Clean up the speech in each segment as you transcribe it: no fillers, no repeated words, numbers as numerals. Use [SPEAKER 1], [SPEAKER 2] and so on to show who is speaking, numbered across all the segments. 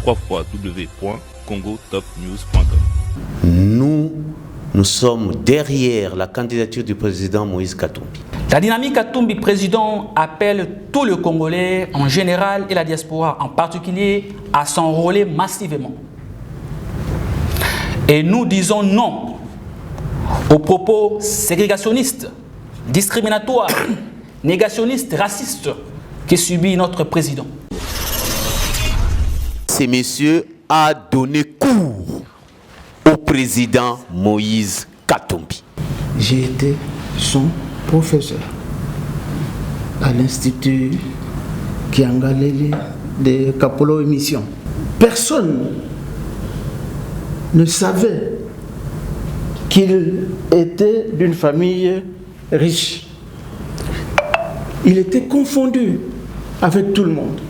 [SPEAKER 1] www.congotopnews.com. Nous sommes derrière la candidature du président Moïse Katumbi.
[SPEAKER 2] La dynamique Katumbi président appelle tous les Congolais en général et la diaspora en particulier à s'enrôler massivement. Et nous disons non aux propos ségrégationnistes, discriminatoires, négationnistes, racistes que subit notre président.
[SPEAKER 1] Ce monsieur a donné cours au président Moïse Katumbi.
[SPEAKER 3] J'ai été son professeur à l'Institut Kiangalele de Kapolo Émission. Personne ne savait qu'il était d'une famille riche. Il était confondu avec tout le monde.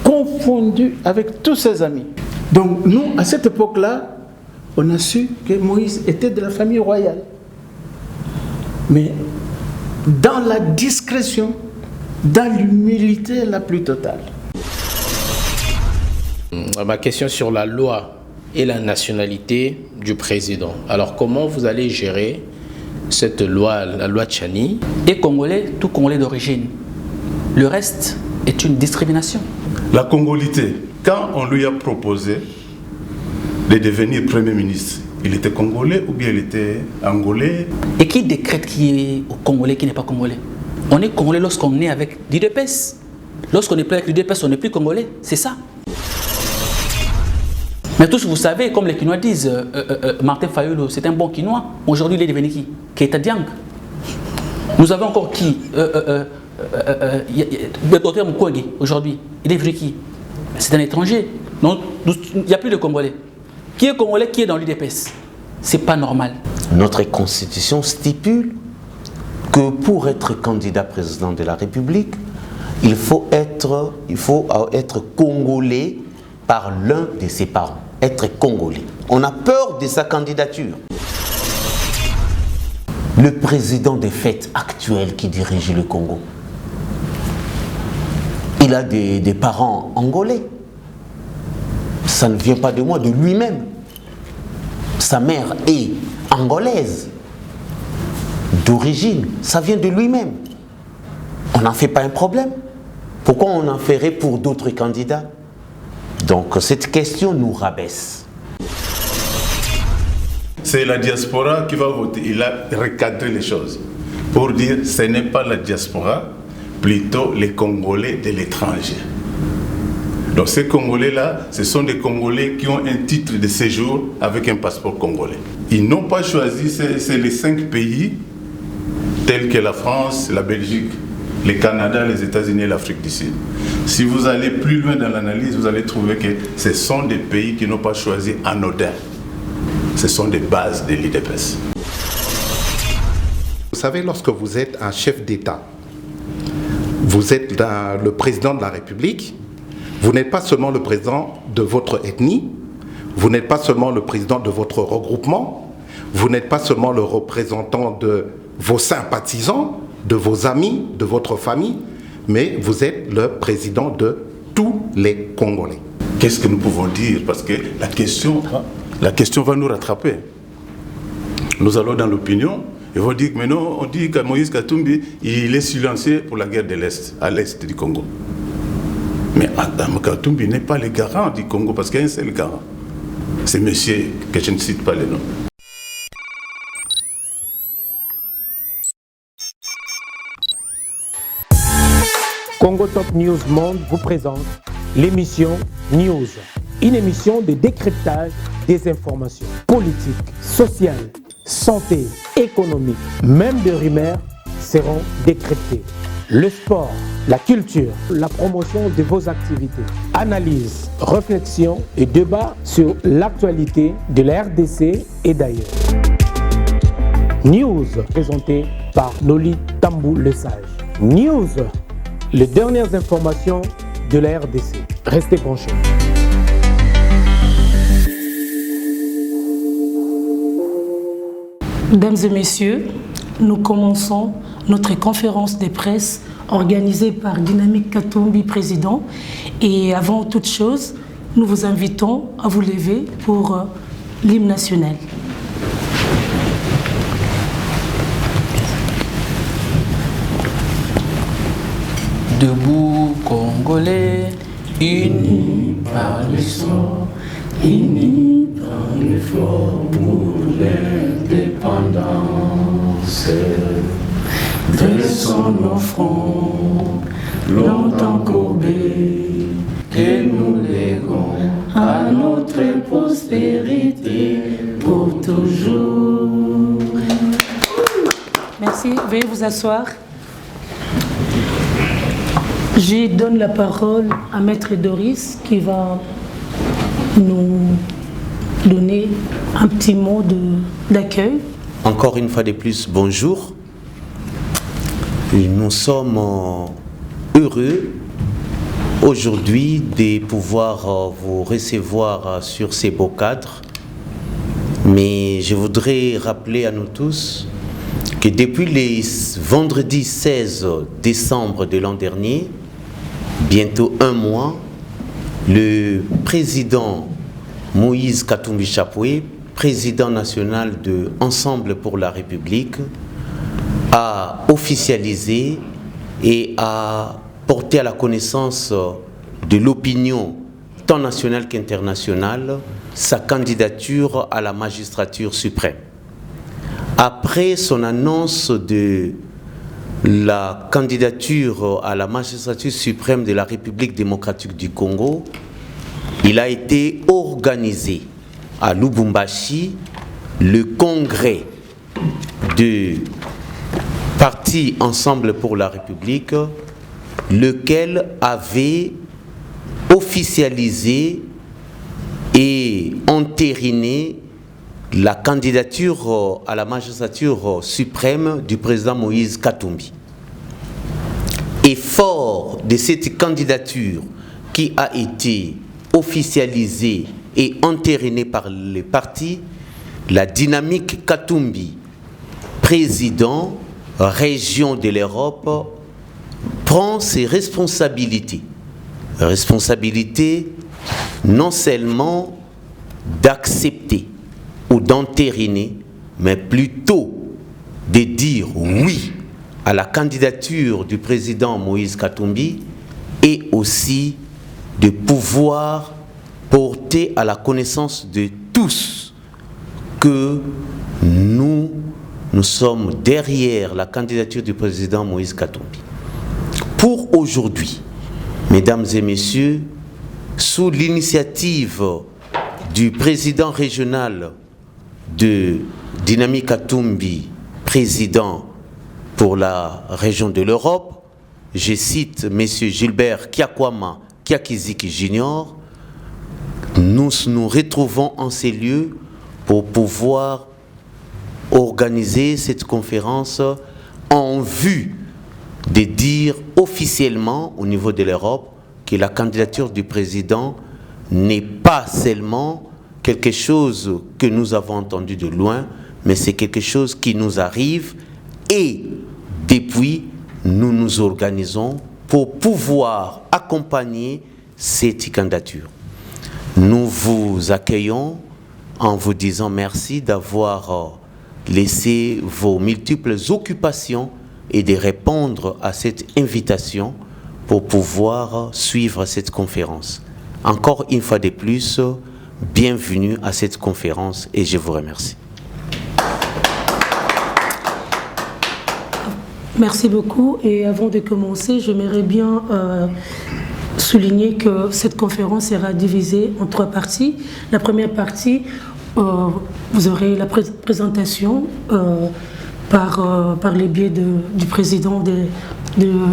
[SPEAKER 3] Confondu avec tous ses amis. Donc nous, à cette époque-là, on a su que Moïse était de la famille royale. Mais dans la discrétion, dans l'humilité la plus totale.
[SPEAKER 4] Ma question sur la loi et la nationalité du président. Alors comment vous allez gérer cette loi, la loi Tchani?
[SPEAKER 2] Et Congolais, tout Congolais d'origine. Le reste est une discrimination.
[SPEAKER 5] La congolité, quand on lui a proposé de devenir Premier ministre, il était congolais ou bien il était angolais?
[SPEAKER 2] Et qui décrète qui est congolais, qui n'est pas congolais? On est congolais lorsqu'on est avec l'UDPS. Lorsqu'on n'est plus avec l'UDPS, on n'est plus congolais. C'est ça. Mais tous, vous savez, comme les Quinois disent, Martin Fayulu, c'est un bon Quinois. Aujourd'hui, il est devenu qui? Keita Diang. Nous avons encore qui? Dr Mukwege, aujourd'hui. Il est devenu qui? C'est un étranger. Donc, il n'y a plus de Congolais. Qui est Congolais, qui est dans l'UDPS? C'est pas normal.
[SPEAKER 1] Notre constitution stipule que pour être candidat président de la République, il faut être congolais par l'un de ses parents. Être congolais. On a peur de sa candidature. Le président des fêtes actuel qui dirige le Congo, il a des parents angolais. Ça ne vient pas de moi, de lui-même. Sa mère est angolaise d'origine. Ça vient de lui-même. On n'en fait pas un problème. Pourquoi on en ferait pour d'autres candidats? Donc cette question nous rabaisse.
[SPEAKER 5] C'est la diaspora qui va voter. Il a recadré les choses pour dire que ce n'est pas la diaspora, plutôt les Congolais de l'étranger. Donc ces Congolais-là, ce sont des Congolais qui ont un titre de séjour avec un passeport congolais. Ils n'ont pas choisi, c'est les 5 pays tels que la France, la Belgique, le Canada, les États-Unis et l'Afrique du Sud. Si vous allez plus loin dans l'analyse, vous allez trouver que ce sont des pays qui n'ont pas choisi anodin. Ce sont des bases de l'UDPS.
[SPEAKER 6] Vous savez, lorsque vous êtes un chef d'État, vous êtes le président de la République, vous n'êtes pas seulement le président de votre ethnie, vous n'êtes pas seulement le président de votre regroupement, vous n'êtes pas seulement le représentant de vos sympathisants, de vos amis, de votre famille, mais vous êtes le président de tous les Congolais.
[SPEAKER 5] Qu'est-ce que nous pouvons dire? Parce que la question va nous rattraper. Nous allons dans l'opinion, ils vont dire que maintenant on dit que Moïse Katumbi, il est silencieux pour la guerre de l'Est, à l'Est du Congo. Mais Adam Katumbi n'est pas le garant du Congo, parce qu'il y a un seul garant. C'est monsieur, que je ne cite pas le nom.
[SPEAKER 7] Congo Top News Monde vous présente l'émission News, une émission de décryptage des informations politiques, sociales, santé, économique, même de rumeurs seront décryptées. Le sport, la culture, la promotion de vos activités, analyse, réflexion et débat sur l'actualité de la RDC et d'ailleurs. News présenté par Noli Tambou Le Sage. News, les dernières informations de la RDC. Restez branchés.
[SPEAKER 8] Mesdames et messieurs, nous commençons notre conférence de presse organisée par Dynamique Katumbi, président, Et avant toute chose, nous vous invitons à vous lever pour l'hymne national.
[SPEAKER 2] Debout, Congolais, unis par le sang, unis par l'effort pour l'indépendance. Dressons nos fronts, longtemps courbés, que nous léguons à notre postérité pour toujours.
[SPEAKER 8] Merci, veuillez vous asseoir. Je donne la parole à Maître Doris qui va nous donner un petit mot d'accueil.
[SPEAKER 1] Encore une fois de plus, bonjour. Nous sommes heureux aujourd'hui de pouvoir vous recevoir sur ces beaux cadres. Mais je voudrais rappeler à nous tous que depuis le vendredi 16 décembre de l'an dernier, bientôt un mois, le président Moïse Katumbi Chapwe, président national de Ensemble pour la République, a officialisé et a porté à la connaissance de l'opinion tant nationale qu'internationale sa candidature à la magistrature suprême. Après son annonce de la candidature à la magistrature suprême de la République démocratique du Congo, il a été organisé à Lubumbashi le congrès du Parti Ensemble pour la République, lequel avait officialisé et entériné la candidature à la magistrature suprême du président Moïse Katumbi. Et fort de cette candidature qui a été officialisée et entérinée par les partis, la dynamique Katumbi, président, région de l'Europe, prend ses responsabilités. Responsabilité non seulement d'accepter ou d'entériner, mais plutôt de dire oui à la candidature du président Moïse Katumbi et aussi de pouvoir porter à la connaissance de tous que nous sommes derrière la candidature du président Moïse Katumbi. Pour aujourd'hui, mesdames et messieurs, sous l'initiative du président régional de Dynamique Katumbi, président pour la région de l'Europe, je cite M. Gilbert Kiakwama Kiakiziki Junior, nous nous retrouvons en ces lieux pour pouvoir organiser cette conférence en vue de dire officiellement au niveau de l'Europe que la candidature du président n'est pas seulement quelque chose que nous avons entendu de loin, mais c'est quelque chose qui nous arrive et depuis, nous nous organisons pour pouvoir accompagner cette candidature. Nous vous accueillons en vous disant merci d'avoir laissé vos multiples occupations et de répondre à cette invitation pour pouvoir suivre cette conférence. Encore une fois de plus, bienvenue à cette conférence et je vous remercie.
[SPEAKER 8] Merci beaucoup. Et avant de commencer, j'aimerais bien souligner que cette conférence sera divisée en 3 parties. La première partie, vous aurez la présentation par les biais du président de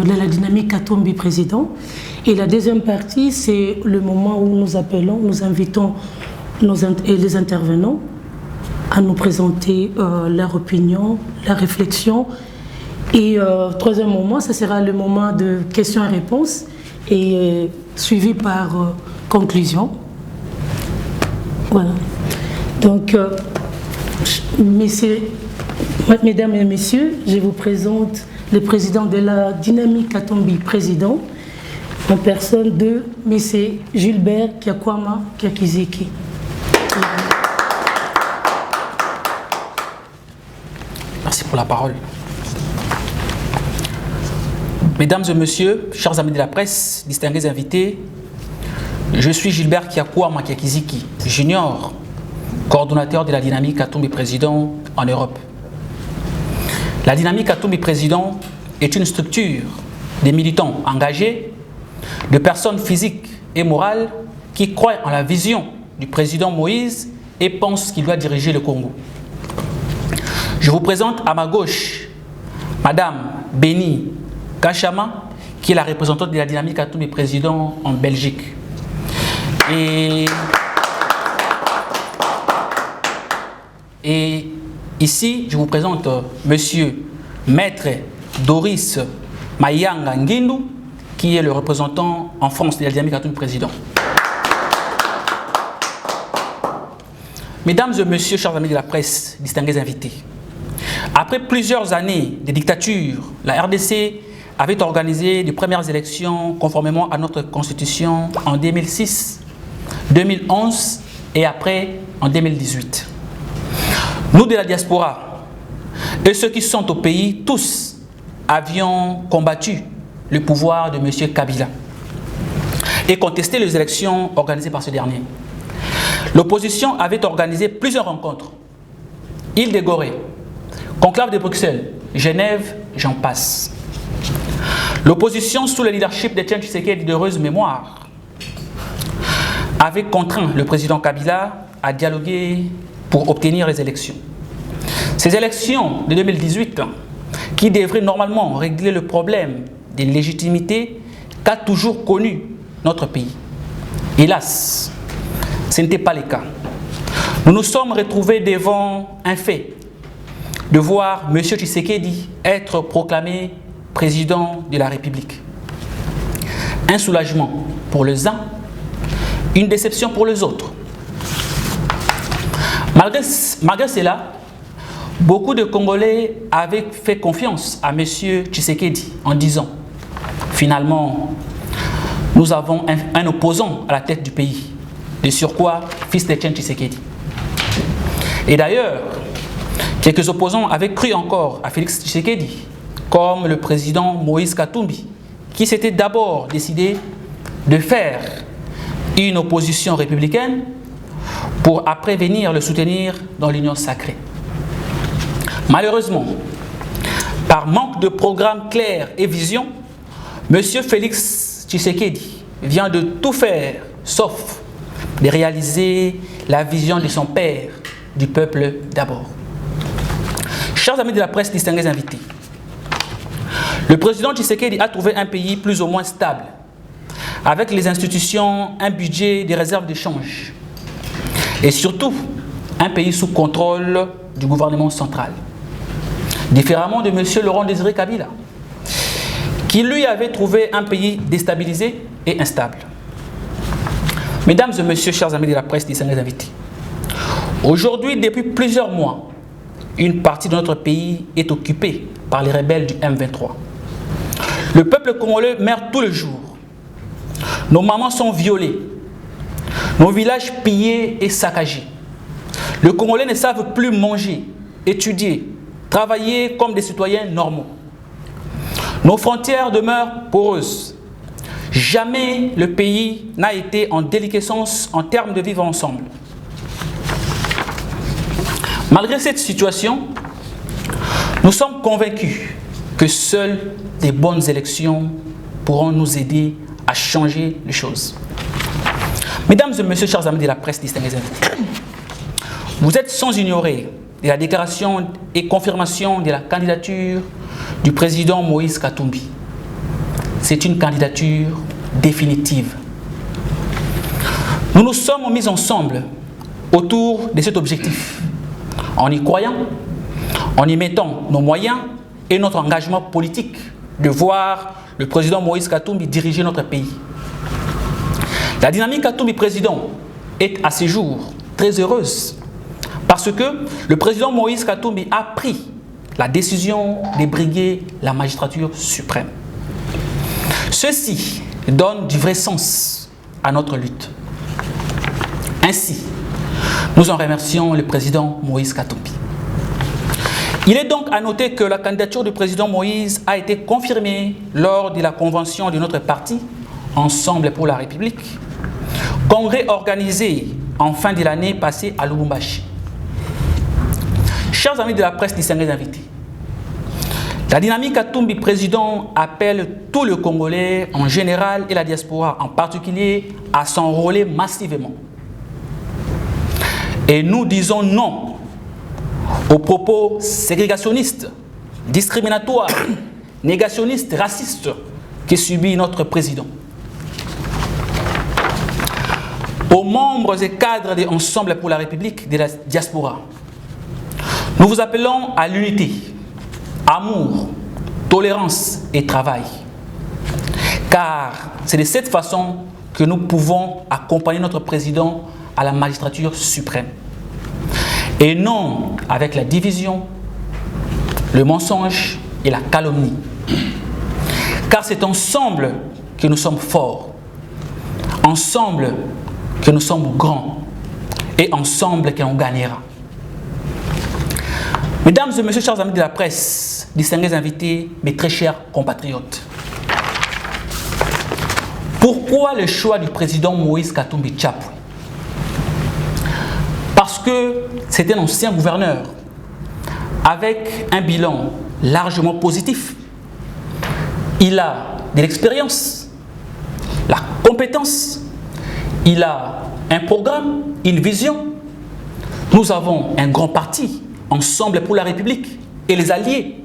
[SPEAKER 8] la Dynamique Katumbi président. Et la deuxième partie, c'est le moment où nous appelons, nous invitons les intervenants à nous présenter leur opinion, leur réflexion. Et troisième moment, ce sera le moment de questions et réponses et suivi par conclusion. Voilà. Donc, mesdames et messieurs, je vous présente le président de la Dynamique Katumbi président. en personne de M. Gilbert Kyakwama Kyakiziki.
[SPEAKER 2] Merci pour la parole. Mesdames et messieurs, chers amis de la presse, distingués invités, je suis Gilbert Kyakwama Kyakiziki, junior, coordonnateur de la dynamique Katumbi Président en Europe. La dynamique Katumbi Président est une structure de militants engagés, de personnes physiques et morales qui croient en la vision du président Moïse et pensent qu'il doit diriger le Congo. Je vous présente à ma gauche Madame Béni Kachama, qui est la représentante de la dynamique Katumbi Président en Belgique. Et ici, je vous présente Monsieur Maître Doris Mayanga Ngindu, qui est le représentant en France de la dynamique Katumbi Président. Mesdames et messieurs, chers amis de la presse, distingués invités, après plusieurs années de dictature, la RDC avait organisé les premières élections conformément à notre constitution en 2006, 2011 et après en 2018. Nous de la diaspora et ceux qui sont au pays, tous avions combattu le pouvoir de M. Kabila et contesté les élections organisées par ce dernier. L'opposition avait organisé plusieurs rencontres. Île-de-Gorée, Conclave de Bruxelles, Genève, j'en passe. L'opposition, sous le leadership de Etienne Tshisekedi d'heureuse mémoire, avait contraint le président Kabila à dialoguer pour obtenir les élections. Ces élections de 2018, qui devraient normalement régler le problème de légitimité qu'a toujours connu notre pays. Hélas, ce n'était pas le cas. Nous nous sommes retrouvés devant un fait, de voir M. Tshisekedi être proclamé président de la République. Un soulagement pour les uns, une déception pour les autres. Malgré cela, beaucoup de Congolais avaient fait confiance à M. Tshisekedi en disant « Finalement, nous avons un opposant à la tête du pays, de surcroît, fils d'Etienne Tshisekedi. » Et d'ailleurs, quelques opposants avaient cru encore à Félix Tshisekedi, comme le président Moïse Katumbi, qui s'était d'abord décidé de faire une opposition républicaine pour après venir le soutenir dans l'union sacrée. Malheureusement, par manque de programme clair et vision, M. Félix Tshisekedi vient de tout faire, sauf de réaliser la vision de son père, du peuple d'abord. Chers amis de la presse, distingués invités, le président Tshisekedi a trouvé un pays plus ou moins stable, avec les institutions, un budget, des réserves de change, et surtout un pays sous contrôle du gouvernement central. Différemment de M. Laurent Désiré Kabila, qui lui avait trouvé un pays déstabilisé et instable. Mesdames et messieurs, chers amis de la presse, distingués invités, aujourd'hui, depuis plusieurs mois, une partie de notre pays est occupée par les rebelles du M23. Le peuple congolais meurt tous les jours. Nos mamans sont violées. Nos villages pillés et saccagés. Les Congolais ne savent plus manger, étudier, travailler comme des citoyens normaux. Nos frontières demeurent poreuses. Jamais le pays n'a été en déliquescence en termes de vivre ensemble. Malgré cette situation, nous sommes convaincus que seules des bonnes élections pourront nous aider à changer les choses. Mesdames et messieurs, chers amis de la presse, distingués invités, vous êtes sans ignorer la déclaration et confirmation de la candidature du président Moïse Katumbi. C'est une candidature définitive. Nous nous sommes mis ensemble autour de cet objectif, en y croyant, en y mettant nos moyens et notre engagement politique de voir le président Moïse Katumbi diriger notre pays. La dynamique Katumbi président est à ce jour très heureuse parce que le président Moïse Katumbi a pris la décision de briguer la magistrature suprême. Ceci donne du vrai sens à notre lutte. Ainsi, nous en remercions le président Moïse Katumbi. Il est donc à noter que la candidature du président Moïse a été confirmée lors de la convention de notre parti, Ensemble pour la République, congrès organisé en fin de l'année passée à Lubumbashi. Chers amis de la presse, distingués invités, la dynamique Katumbi président appelle tout le Congolais en général et la diaspora en particulier à s'enrôler massivement. Et nous disons non aux propos ségrégationnistes, discriminatoires, négationnistes, racistes que subit notre président. Aux membres et cadres de Ensemble pour la République de la diaspora, nous vous appelons à l'unité, amour, tolérance et travail. Car c'est de cette façon que nous pouvons accompagner notre président à la magistrature suprême. Et non avec la division, le mensonge et la calomnie. Car c'est ensemble que nous sommes forts, ensemble que nous sommes grands et ensemble qu'on gagnera. Mesdames et messieurs, chers amis de la presse, distingués invités, mes très chers compatriotes, pourquoi le choix du président Moïse Katumbi Tchapwe? Parce que c'est un ancien gouverneur avec un bilan largement positif. Il a de l'expérience, la compétence, il a un programme, une vision. Nous avons un grand parti, Ensemble pour la République et les alliés.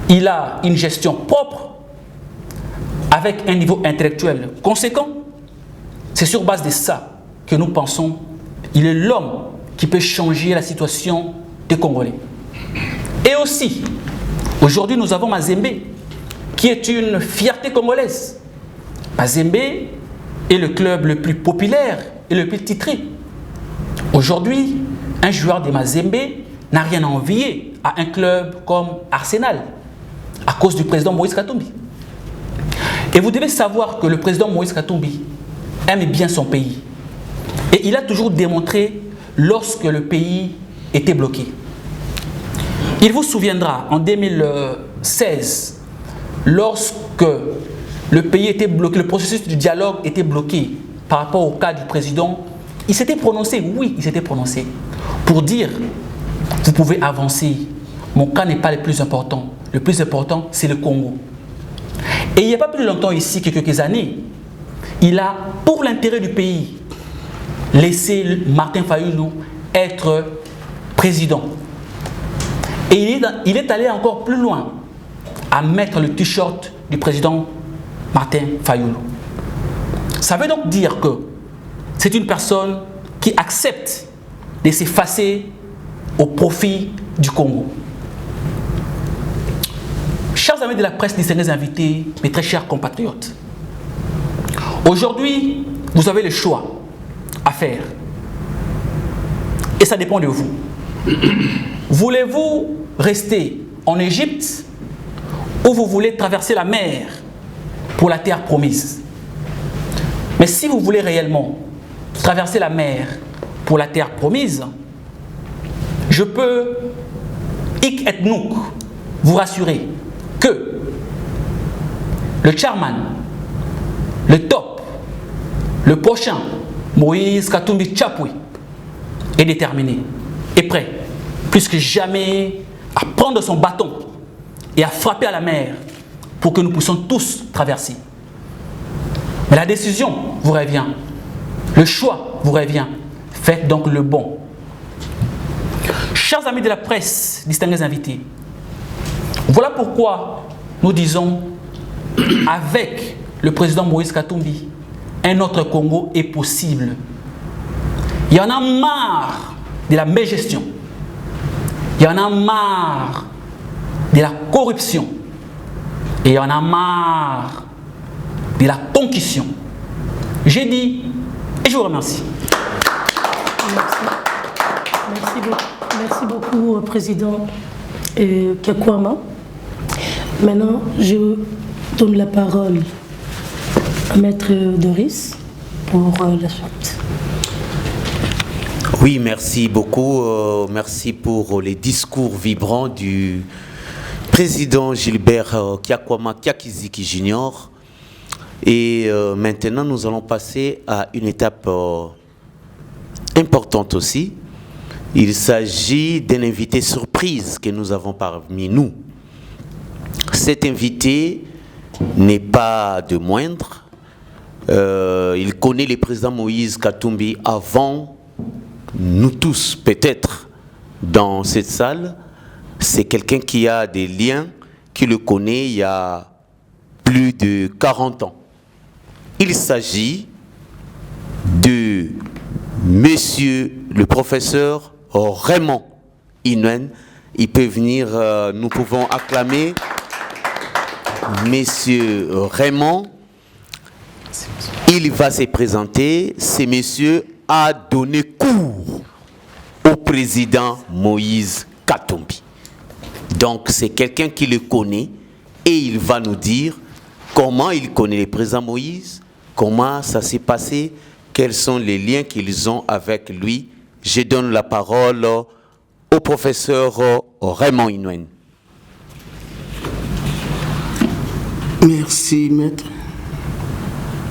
[SPEAKER 2] Il a une gestion propre avec un niveau intellectuel conséquent. C'est sur base de ça que nous pensons qu'il est l'homme qui peut changer la situation des Congolais. Et aussi, aujourd'hui nous avons Mazembe, qui est une fierté congolaise. Mazembe est le club le plus populaire et le plus titré. Aujourd'hui, un joueur de Mazembe n'a rien à envier à un club comme Arsenal, à cause du président Moïse Katumbi. Et vous devez savoir que le président Moïse Katumbi aime bien son pays. Et il a toujours démontré lorsque le pays était bloqué. Il vous souviendra, en 2016, lorsque le pays était bloqué, le processus du dialogue était bloqué par rapport au cas du président, il s'était prononcé, oui, il s'était prononcé, pour dire, vous pouvez avancer, mon cas n'est pas le plus important c'est le Congo. Et il n'y a pas plus longtemps ici que quelques années, il a, pour l'intérêt du pays, laissé Martin Fayulu être président. Et il est allé encore plus loin, à mettre le t-shirt du président Martin Fayulu. Ça veut donc dire que c'est une personne qui accepte de s'effacer au profit du Congo. Chers amis de la presse, distingués invités, mes très chers compatriotes, aujourd'hui, vous avez le choix à faire. Et ça dépend de vous. Voulez-vous rester en Égypte ou vous voulez traverser la mer pour la terre promise? Mais si vous voulez réellement traverser la mer pour la terre promise, je peux, hic et nunc, vous rassurer que le chairman, le top, le prochain, Moïse Katumbi Tchapwe, est déterminé, est prêt, plus que jamais, à prendre son bâton et à frapper à la mer pour que nous puissions tous traverser. Mais la décision vous revient, le choix vous revient. Faites donc le bon. Chers amis de la presse, distingués invités, voilà pourquoi nous disons, avec le président Moïse Katumbi, un autre Congo est possible. Il y en a marre de la mégestion. Il y en a marre de la corruption. Et il y en a marre de la concussion. J'ai dit, et je vous remercie.
[SPEAKER 8] Merci beaucoup, Président Kekwama. Maintenant, je donne la parole Maître Doris pour la suite.
[SPEAKER 1] Oui, merci beaucoup. Merci pour les discours vibrants du président Gilbert Kyakwama Kyakiziki Junior. Et maintenant, nous allons passer à une étape importante aussi. Il s'agit d'un invité surprise que nous avons parmi nous. Cet invité n'est pas de moindre. Il connaît le président Moïse Katumbi avant nous tous, peut-être, dans cette salle. C'est quelqu'un qui a des liens, qui le connaît il y a plus de 40 ans. Il s'agit de monsieur le professeur Raymond Inouye. Il peut venir, nous pouvons acclamer monsieur Raymond. Il va se présenter. Ce monsieur a donné cours au président Moïse Katumbi. Donc c'est quelqu'un qui le connaît et il va nous dire comment il connaît le président Moïse, comment ça s'est passé, quels sont les liens qu'ils ont avec lui. Je donne la parole au professeur Raymond Inouye.
[SPEAKER 3] Merci, maître.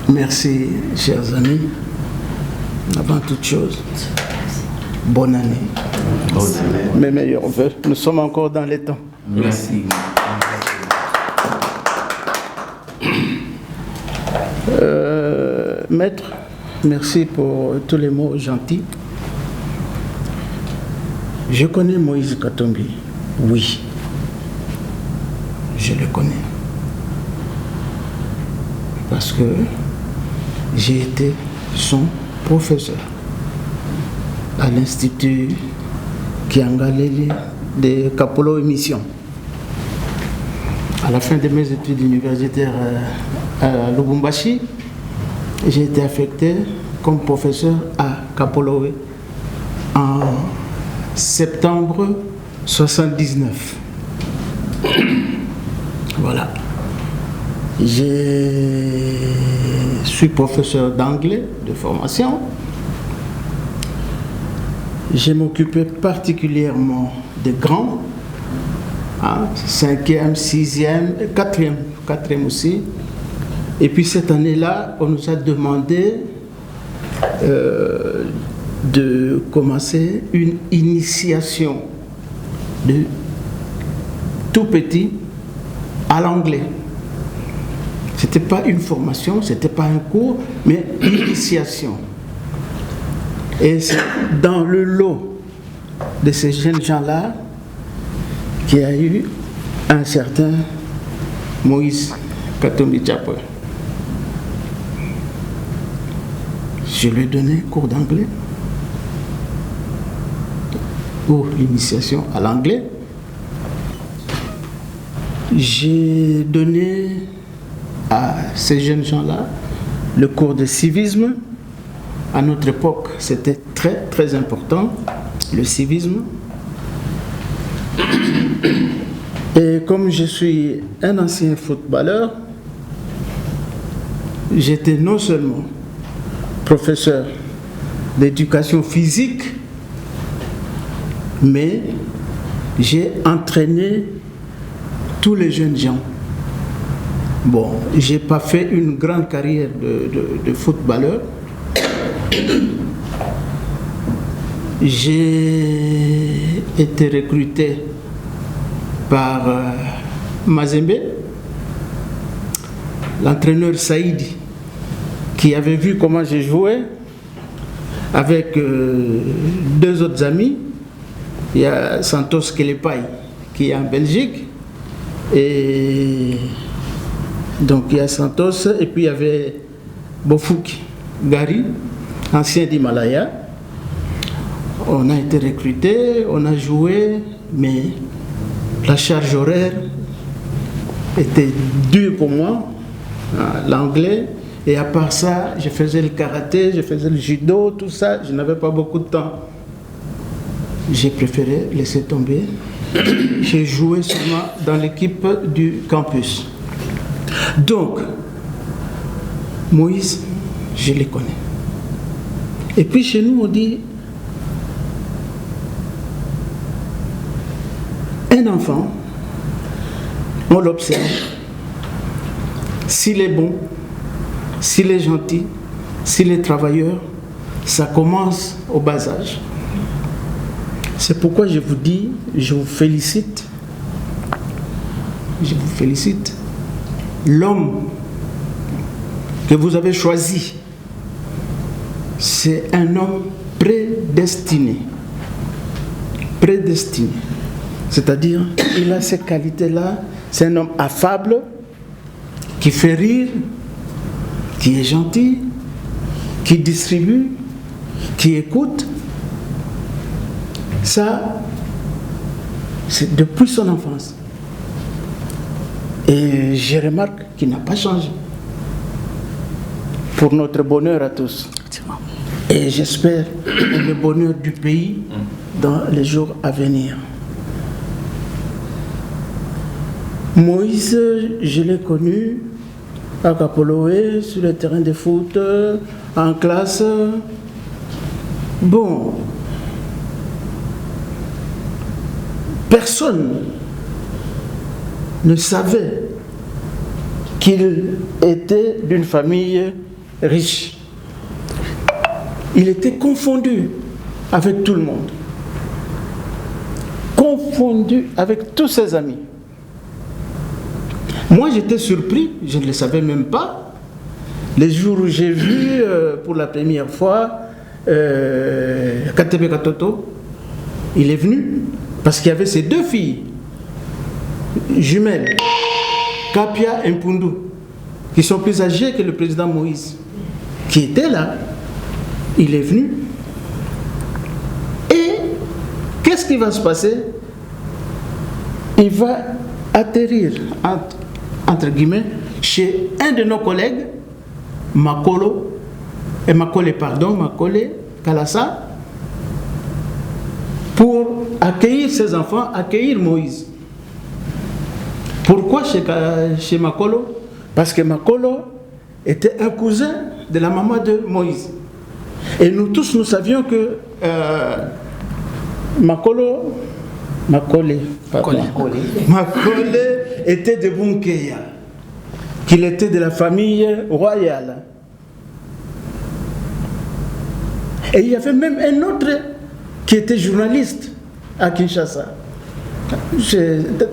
[SPEAKER 3] Merci, chers amis. Avant toute chose, bonne année. Mes meilleurs vœux. Nous sommes encore dans les temps.
[SPEAKER 1] Merci.
[SPEAKER 3] Maître, merci pour tous les mots gentils. Je connais Moïse Katumbi. Oui, je le connais. Parce que j'ai été son professeur à l'Institut Kiangalele de Kapolo Mission. À la fin de mes études universitaires à Lubumbashi, j'ai été affecté comme professeur à Kapolowe en septembre 1979. Voilà. Je suis professeur d'anglais de formation. Je m'occupais particulièrement des grands, 5e, 6e, 4e aussi. Et puis cette année-là, on nous a demandé de commencer une initiation de tout petit à l'anglais. Ce n'était pas une formation, ce n'était pas un cours, mais une initiation. Et c'est dans le lot de ces jeunes gens-là qu'il y a eu un certain Moïse Katumbi Diapo. Je lui ai donné cours d'anglais pour l'initiation à l'anglais. J'ai donné à ces jeunes gens-là le cours de civisme. À notre époque, c'était très très important, le civisme. Et comme je suis un ancien footballeur, j'étais non seulement professeur d'éducation physique, mais j'ai entraîné tous les jeunes gens. Bon, je n'ai pas fait une grande carrière de footballeur. J'ai été recruté par Mazembe, l'entraîneur Saïdi, qui avait vu comment j'ai joué avec deux autres amis. Il y a Santos Kelepai qui est en Belgique, et donc il y a Santos, et puis il y avait Bofouk Gary, ancien d'Himalaya. On a été recrutés, on a joué, mais la charge horaire était dure pour moi, l'anglais, et à part ça, je faisais le karaté, je faisais le judo, tout ça, je n'avais pas beaucoup de temps. J'ai préféré laisser tomber. J'ai joué seulement dans l'équipe du campus. Donc, Moïse, je les connais. Et puis chez nous, on dit, un enfant, on l'observe, s'il est bon, s'il est gentil, s'il est travailleur, ça commence au bas âge. C'est pourquoi je vous dis, je vous félicite. Je vous félicite. L'homme que vous avez choisi, c'est un homme prédestiné. Prédestiné. C'est-à-dire, il a ces qualités-là. C'est un homme affable, qui fait rire, qui est gentil, qui distribue, qui écoute. Ça, c'est depuis son enfance. Et je remarque qu'il n'a pas changé. Pour notre bonheur à tous. Et j'espère le bonheur du pays dans les jours à venir. Moïse, je l'ai connu à Kapoloé, sur le terrain de foot, en classe. Bon, personne ne savait qu'il était d'une famille riche. Il était confondu avec tout le monde. Confondu avec tous ses amis. Moi, j'étais surpris, je ne le savais même pas. Les jours où j'ai vu pour la première fois Katebe Katoto, il est venu parce qu'il y avait ses deux filles jumelles, Kapia et Mpundu, qui sont plus âgées que le président Moïse, qui étaient là. Il est venu. Et qu'est-ce qui va se passer? Il va atterrir, entre guillemets, chez un de nos collègues, Makole Kalassa, pour accueillir ses enfants, accueillir Moïse. Pourquoi chez Makolo? Parce que Makolo était un cousin de la maman de Moïse. Et nous tous, nous savions que Makole était de Bunkeya, qu'il était de la famille royale. Et il y avait même un autre qui était journaliste à Kinshasa.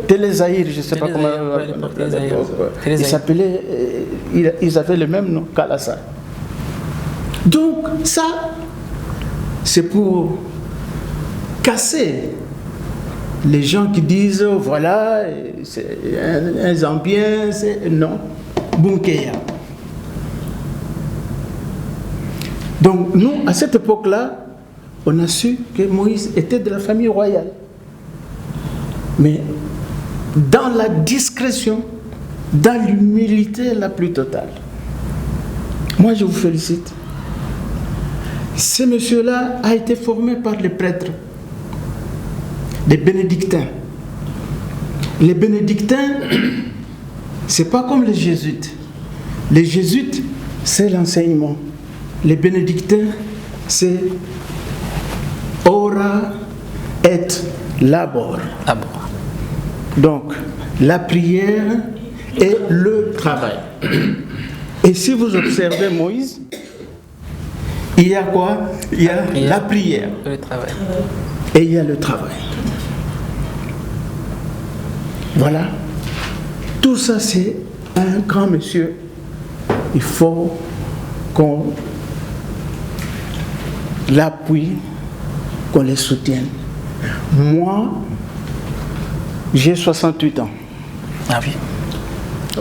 [SPEAKER 3] Télézahir, je ne sais pas comment. Il s'appelait, ils avaient le même nom, Kalassa. Donc ça, c'est pour casser les gens qui disent voilà, c'est un Zambien, c'est non, Bunkeya. Donc nous, à cette époque-là, on a su que Moïse était de la famille royale. Mais dans la discrétion, dans l'humilité la plus totale. Moi, je vous félicite. Ce monsieur-là a été formé par les prêtres, les bénédictins. Les bénédictins, c'est pas comme les jésuites. Les jésuites, c'est l'enseignement. Les bénédictins, c'est ora et labor. Donc, la prière et le travail. Et si vous observez Moïse, il y a quoi? Il y a la prière.
[SPEAKER 2] Le travail.
[SPEAKER 3] Et il y a le travail. Voilà. Tout ça, c'est un grand monsieur. Il faut qu'on l'appuie, qu'on les soutienne. Moi, j'ai 68 ans.
[SPEAKER 2] Ah oui.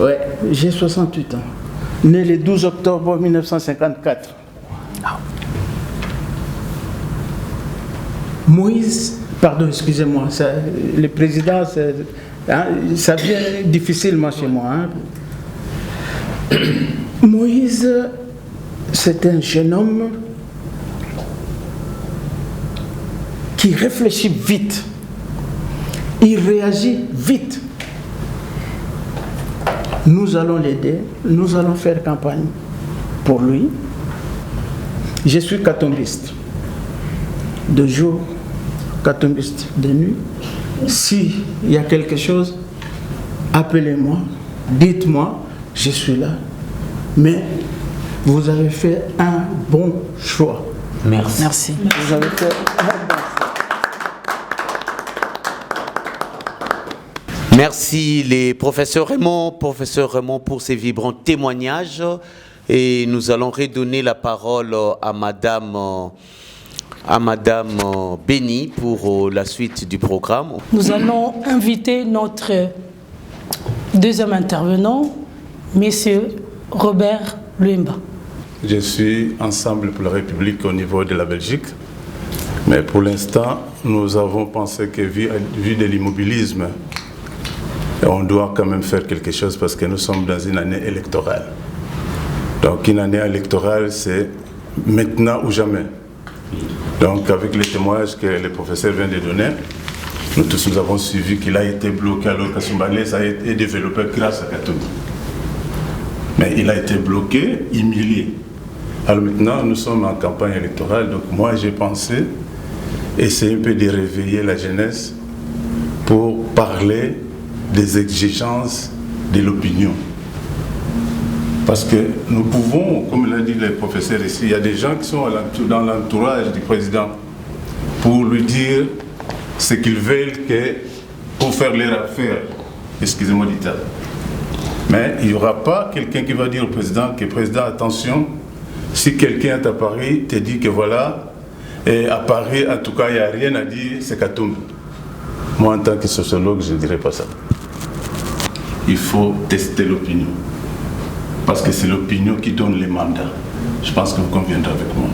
[SPEAKER 3] Ouais, j'ai 68 ans. Né le 12 octobre 1954. Moïse, pardon, excusez-moi, le président, ça vient difficilement chez moi. Hein. Moïse, c'est un jeune homme qui réfléchit vite. Il réagit vite. Nous allons l'aider, nous allons faire campagne. pour lui. Je suis katombiste de jour, katombiste de nuit. S'il y a quelque chose, appelez-moi, dites-moi, je suis là. Mais vous avez fait un bon choix.
[SPEAKER 1] Merci.
[SPEAKER 2] Merci.
[SPEAKER 3] Vous avez fait un bon choix.
[SPEAKER 1] Merci les professeurs Raymond pour ces vibrants témoignages. Et nous allons redonner la parole à Madame Béni pour la suite du programme.
[SPEAKER 8] Nous allons inviter notre deuxième intervenant, Monsieur Robert Luemba.
[SPEAKER 5] Je suis Ensemble pour la République au niveau de la Belgique. Mais pour l'instant, nous avons pensé que vu de l'immobilisme, on doit quand même faire quelque chose parce que nous sommes dans une année électorale. Donc une année électorale, c'est maintenant ou jamais. Donc avec les témoignages que le professeur vient de donner, nous tous nous avons suivi qu'il a été bloqué alors que Soumbalaise a été développé grâce à Katumbi. Mais il a été bloqué, humilié. Alors maintenant, nous sommes en campagne électorale, donc moi j'ai pensé essayer un peu de réveiller la jeunesse pour parler des exigences de l'opinion. Parce que nous pouvons, comme l'a dit le professeur ici, il y a des gens qui sont dans l'entourage du président pour lui dire ce qu'ils veulent pour faire leur affaire. Excusez-moi du terme. Mais il n'y aura pas quelqu'un qui va dire au président que président, attention, si quelqu'un est à Paris te dit que voilà, et à Paris, en tout cas, il n'y a rien à dire, c'est Katumbi. Moi, en tant que sociologue, je ne dirais pas ça. Il faut tester l'opinion. Parce que c'est l'opinion qui donne les mandats. Je pense que vous conviendrez avec moi.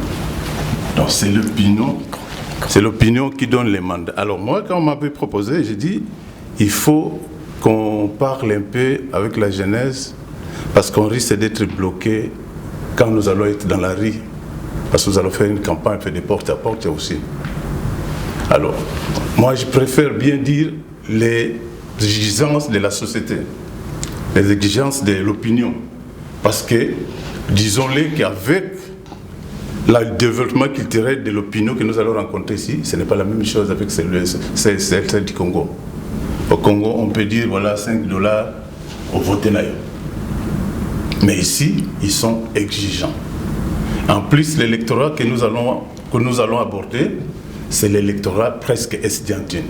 [SPEAKER 5] Donc c'est l'opinion qui donne les mandats. Alors moi, quand on m'avait proposé, j'ai dit, il faut qu'on parle un peu avec la jeunesse, parce qu'on risque d'être bloqué quand nous allons être dans la rue. Parce que nous allons faire une campagne, faire des porte à porte aussi. Alors, moi je préfère bien dire les exigences de la société, les exigences de l'opinion. Parce que, disons-le qu'avec le développement culturel de l'opinion que nous allons rencontrer ici, ce n'est pas la même chose avec celle du Congo. Au Congo, on peut dire, voilà, $5 au vote naïf. Mais ici, ils sont exigeants. En plus, l'électorat que nous allons aborder, c'est l'électorat presque estudiantin.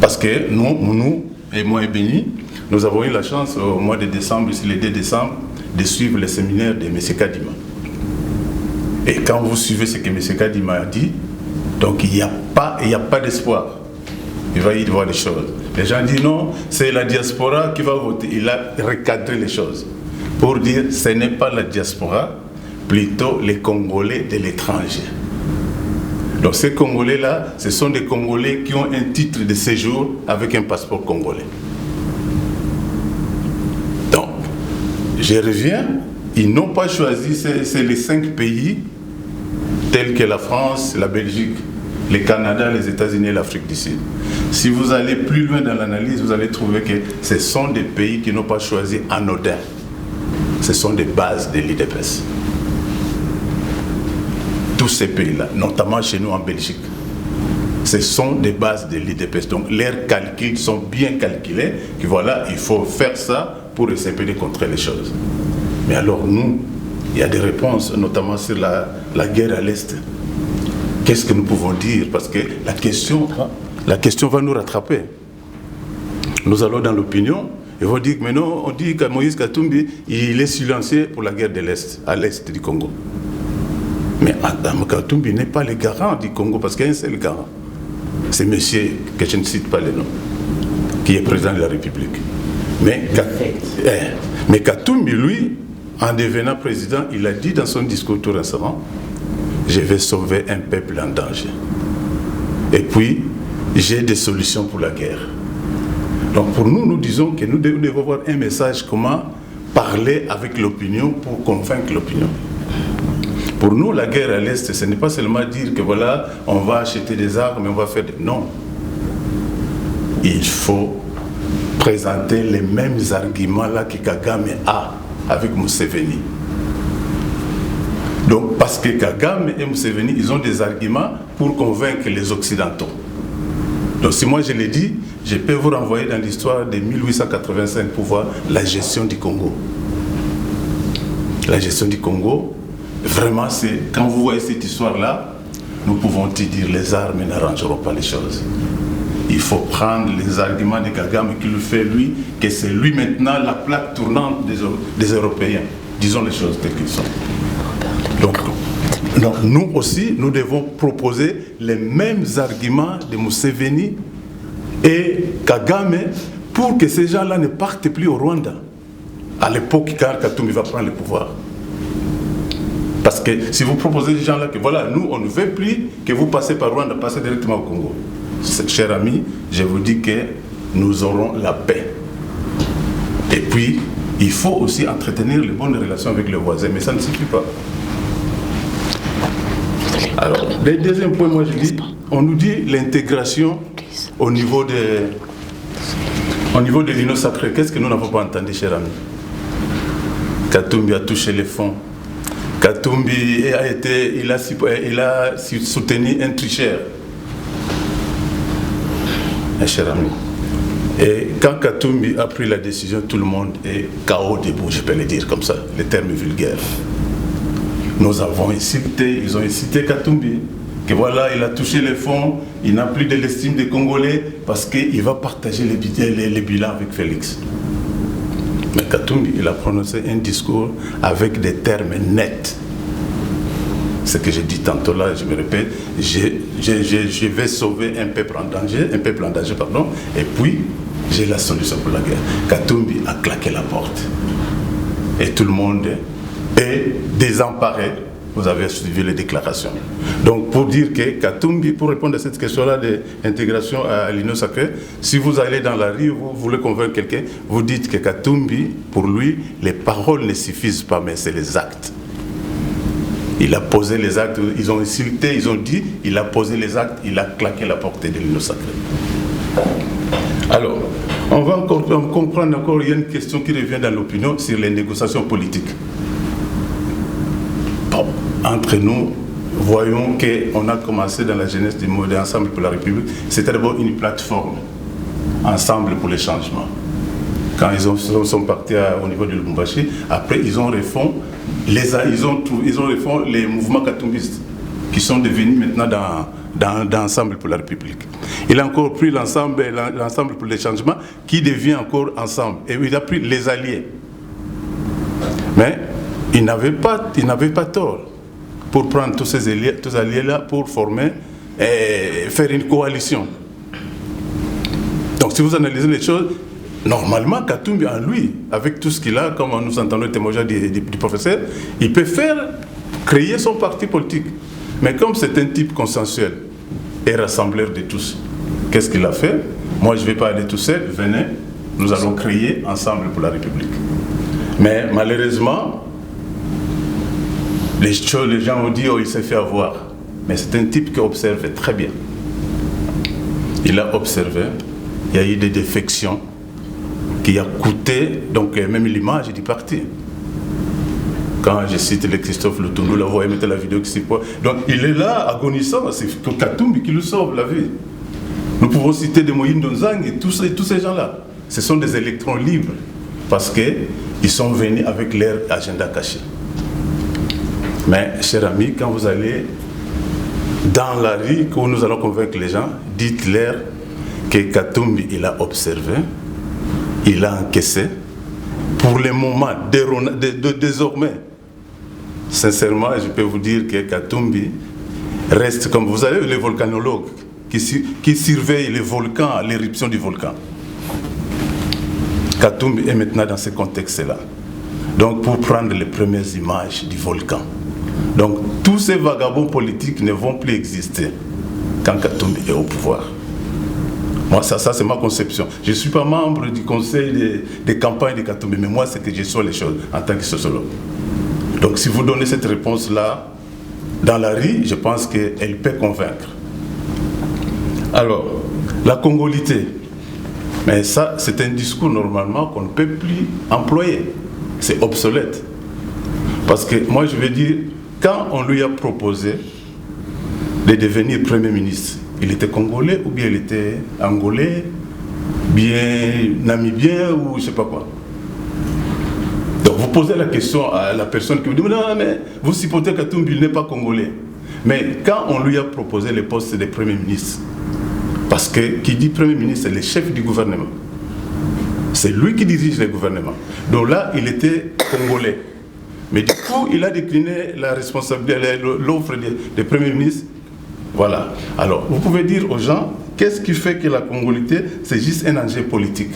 [SPEAKER 5] Parce que nous et moi et Béni, nous avons eu la chance au mois de décembre, ici le 2 décembre, de suivre le séminaire de M. Kadima. Et quand vous suivez ce que M. Kadima a dit, donc il n'y a pas d'espoir. Il va y avoir des choses. Les gens disent non, c'est la diaspora qui va voter. Il a recadré les choses pour dire ce n'est pas la diaspora, plutôt les Congolais de l'étranger. Donc ces Congolais-là, ce sont des Congolais qui ont un titre de séjour avec un passeport congolais. Donc, je reviens, ils n'ont pas choisi, c'est les 5 pays tels que la France, la Belgique, le Canada, les États-Unis et l'Afrique du Sud. Si vous allez plus loin dans l'analyse, vous allez trouver que ce sont des pays qui n'ont pas choisi anodin. Ce sont des bases de l'IDPS. Tous ces pays-là, notamment chez nous en Belgique, ce sont des bases de l'IDPS. Donc leurs calculs sont bien calculés, que voilà, il faut faire ça pour essayer de contrer les choses. Mais alors nous, il y a des réponses, notamment sur la guerre à l'Est. Qu'est-ce que nous pouvons dire? Parce que la question va nous rattraper. Nous allons dans l'opinion, et on dit que maintenant, on dit que Moïse Katumbi, il est silencieux pour la guerre de l'Est, à l'Est du Congo. Mais Adam Katumbi n'est pas le garant du Congo, parce qu'il y a un seul garant. C'est monsieur, que je ne cite pas le nom, qui est président de la République. Mais Katumbi, lui, en devenant président, il a dit dans son discours tout récemment, je vais sauver un peuple en danger. Et puis, j'ai des solutions pour la guerre. Donc pour nous, nous disons que nous devons avoir un message, comment parler avec l'opinion pour convaincre l'opinion. Pour nous, la guerre à l'Est, ce n'est pas seulement dire que voilà, on va acheter des armes et on va faire des... Non. Il faut présenter les mêmes arguments là que Kagame a avec Museveni. Donc, parce que Kagame et Museveni, ils ont des arguments pour convaincre les Occidentaux. Donc, si moi je l'ai dit, je peux vous renvoyer dans l'histoire de 1885 pour voir la gestion du Congo. La gestion du Congo, vraiment, c'est quand vous voyez cette histoire-là, nous pouvons te dire les armes n'arrangeront pas les choses. Il faut prendre les arguments de Kagame qui le fait lui, que c'est lui maintenant la plaque tournante des Européens. Disons les choses telles qu'elles sont. Donc, nous aussi, nous devons proposer les mêmes arguments de Museveni et Kagame pour que ces gens-là ne partent plus au Rwanda. À l'époque, quand Katumbi va prendre le pouvoir. Parce que si vous proposez des gens-là que voilà, nous, on ne veut plus que vous passez par Rwanda, passez directement au Congo. Cher ami, je vous dis que nous aurons la paix. Et puis, il faut aussi entretenir les bonnes relations avec les voisins, mais ça ne suffit pas. Alors, le deuxième point, moi je dis, on nous dit l'intégration au niveau de l'Union sacrée. Qu'est-ce que nous n'avons pas entendu, cher ami? Katumbi a touché les fonds. Katumbi il a soutenu un tricheur. Cher ami. Et quand Katumbi a pris la décision, tout le monde est KO debout, je peux le dire comme ça, les termes vulgaires. Nous avons incité, ils ont incité Katumbi, que voilà, il a touché les fonds, il n'a plus de l'estime des Congolais parce qu'il va partager les bilans avec Félix. Mais Katumbi, il a prononcé un discours avec des termes nets. Ce que j'ai dit tantôt là, je me répète, je vais sauver un peuple en danger, et puis j'ai la solution pour la guerre. Katumbi a claqué la porte. Et tout le monde est désemparé. Vous avez suivi les déclarations. Donc pour dire que Katumbi, pour répondre à cette question-là d'intégration à l'Union sacrée, si vous allez dans la rue, vous voulez convaincre quelqu'un, vous dites que Katumbi, pour lui, les paroles ne suffisent pas, mais c'est les actes. Il a posé les actes, ils ont insulté, ils ont dit, il a posé les actes, il a claqué la porte de l'Union sacrée. Alors, on va comprendre encore, il y a une question qui revient dans l'opinion sur les négociations politiques. Bon, entre nous, voyons qu'on a commencé dans la jeunesse du mot d'Ensemble pour la République, c'était d'abord une plateforme, Ensemble pour les changements. Quand ils sont partis au niveau de Lubumbashi, après ils ont refait les mouvements katumbistes qui sont devenus maintenant dans Ensemble pour la République. Il a encore pris l'ensemble pour les changements qui devient encore Ensemble. Et il a pris les alliés. Mais il n'avait pas tort pour prendre tous ces alliés-là pour former et faire une coalition. Donc si vous analysez les choses, normalement, Katumbi en lui, avec tout ce qu'il a, comme nous entendons le témoignage du professeur, il peut créer son parti politique. Mais comme c'est un type consensuel et rassembleur de tous, qu'est-ce qu'il a fait? Moi, je ne vais pas aller tout seul, venez, nous allons créer Ensemble pour la République. Mais malheureusement, les gens ont dit, oh, il s'est fait avoir. Mais c'est un type qui observe très bien. Il a observé, il y a eu des défections, qui a coûté, donc même l'image du parti. Quand je cite le Christophe Lutundu, là, vous voyez, mettez la vidéo qui s'y voit. Donc il est là, agonissant, c'est Katumbi qui lui sauve la vie. Nous pouvons citer des Moïse Ndonzang et tous ces gens-là. Ce sont des électrons libres, parce qu'ils sont venus avec leur agenda caché. Mais, chers amis, quand vous allez dans la rue, où nous allons convaincre les gens, dites-leur que Katumbi, il a observé, il a encaissé. Pour le moment, désormais, sincèrement, je peux vous dire que Katumbi reste comme vous avez les volcanologues qui surveillent les volcans, l'éruption du volcan. Katumbi est maintenant dans ce contexte-là. Donc, pour prendre les premières images du volcan. Donc, tous ces vagabonds politiques ne vont plus exister quand Katumbi est au pouvoir. Moi, ça c'est ma conception. Je ne suis pas membre du conseil des campagnes de Katumbi, mais moi, c'est que je sois les choses en tant que sociologue. Donc, si vous donnez cette réponse-là, dans la rue, je pense qu'elle peut convaincre. Alors, la congolité. Mais ça, c'est un discours normalement qu'on ne peut plus employer. c'est obsolète. Parce que moi je veux dire, quand on lui a proposé de devenir Premier ministre, il était congolais ou bien il était angolais, bien namibien ou je ne sais pas quoi. Donc vous posez la question à la personne qui vous dit non mais vous supportez Katumbi, il n'est pas congolais. Mais quand on lui a proposé le poste de Premier ministre, parce que qui dit Premier ministre, c'est le chef du gouvernement. C'est lui qui dirige le gouvernement. Donc là, il était congolais. Mais du coup, il a décliné la responsabilité, l'offre de Premier ministre. Voilà. Alors, vous pouvez dire aux gens, qu'est-ce qui fait que la congolité, c'est juste un enjeu politique.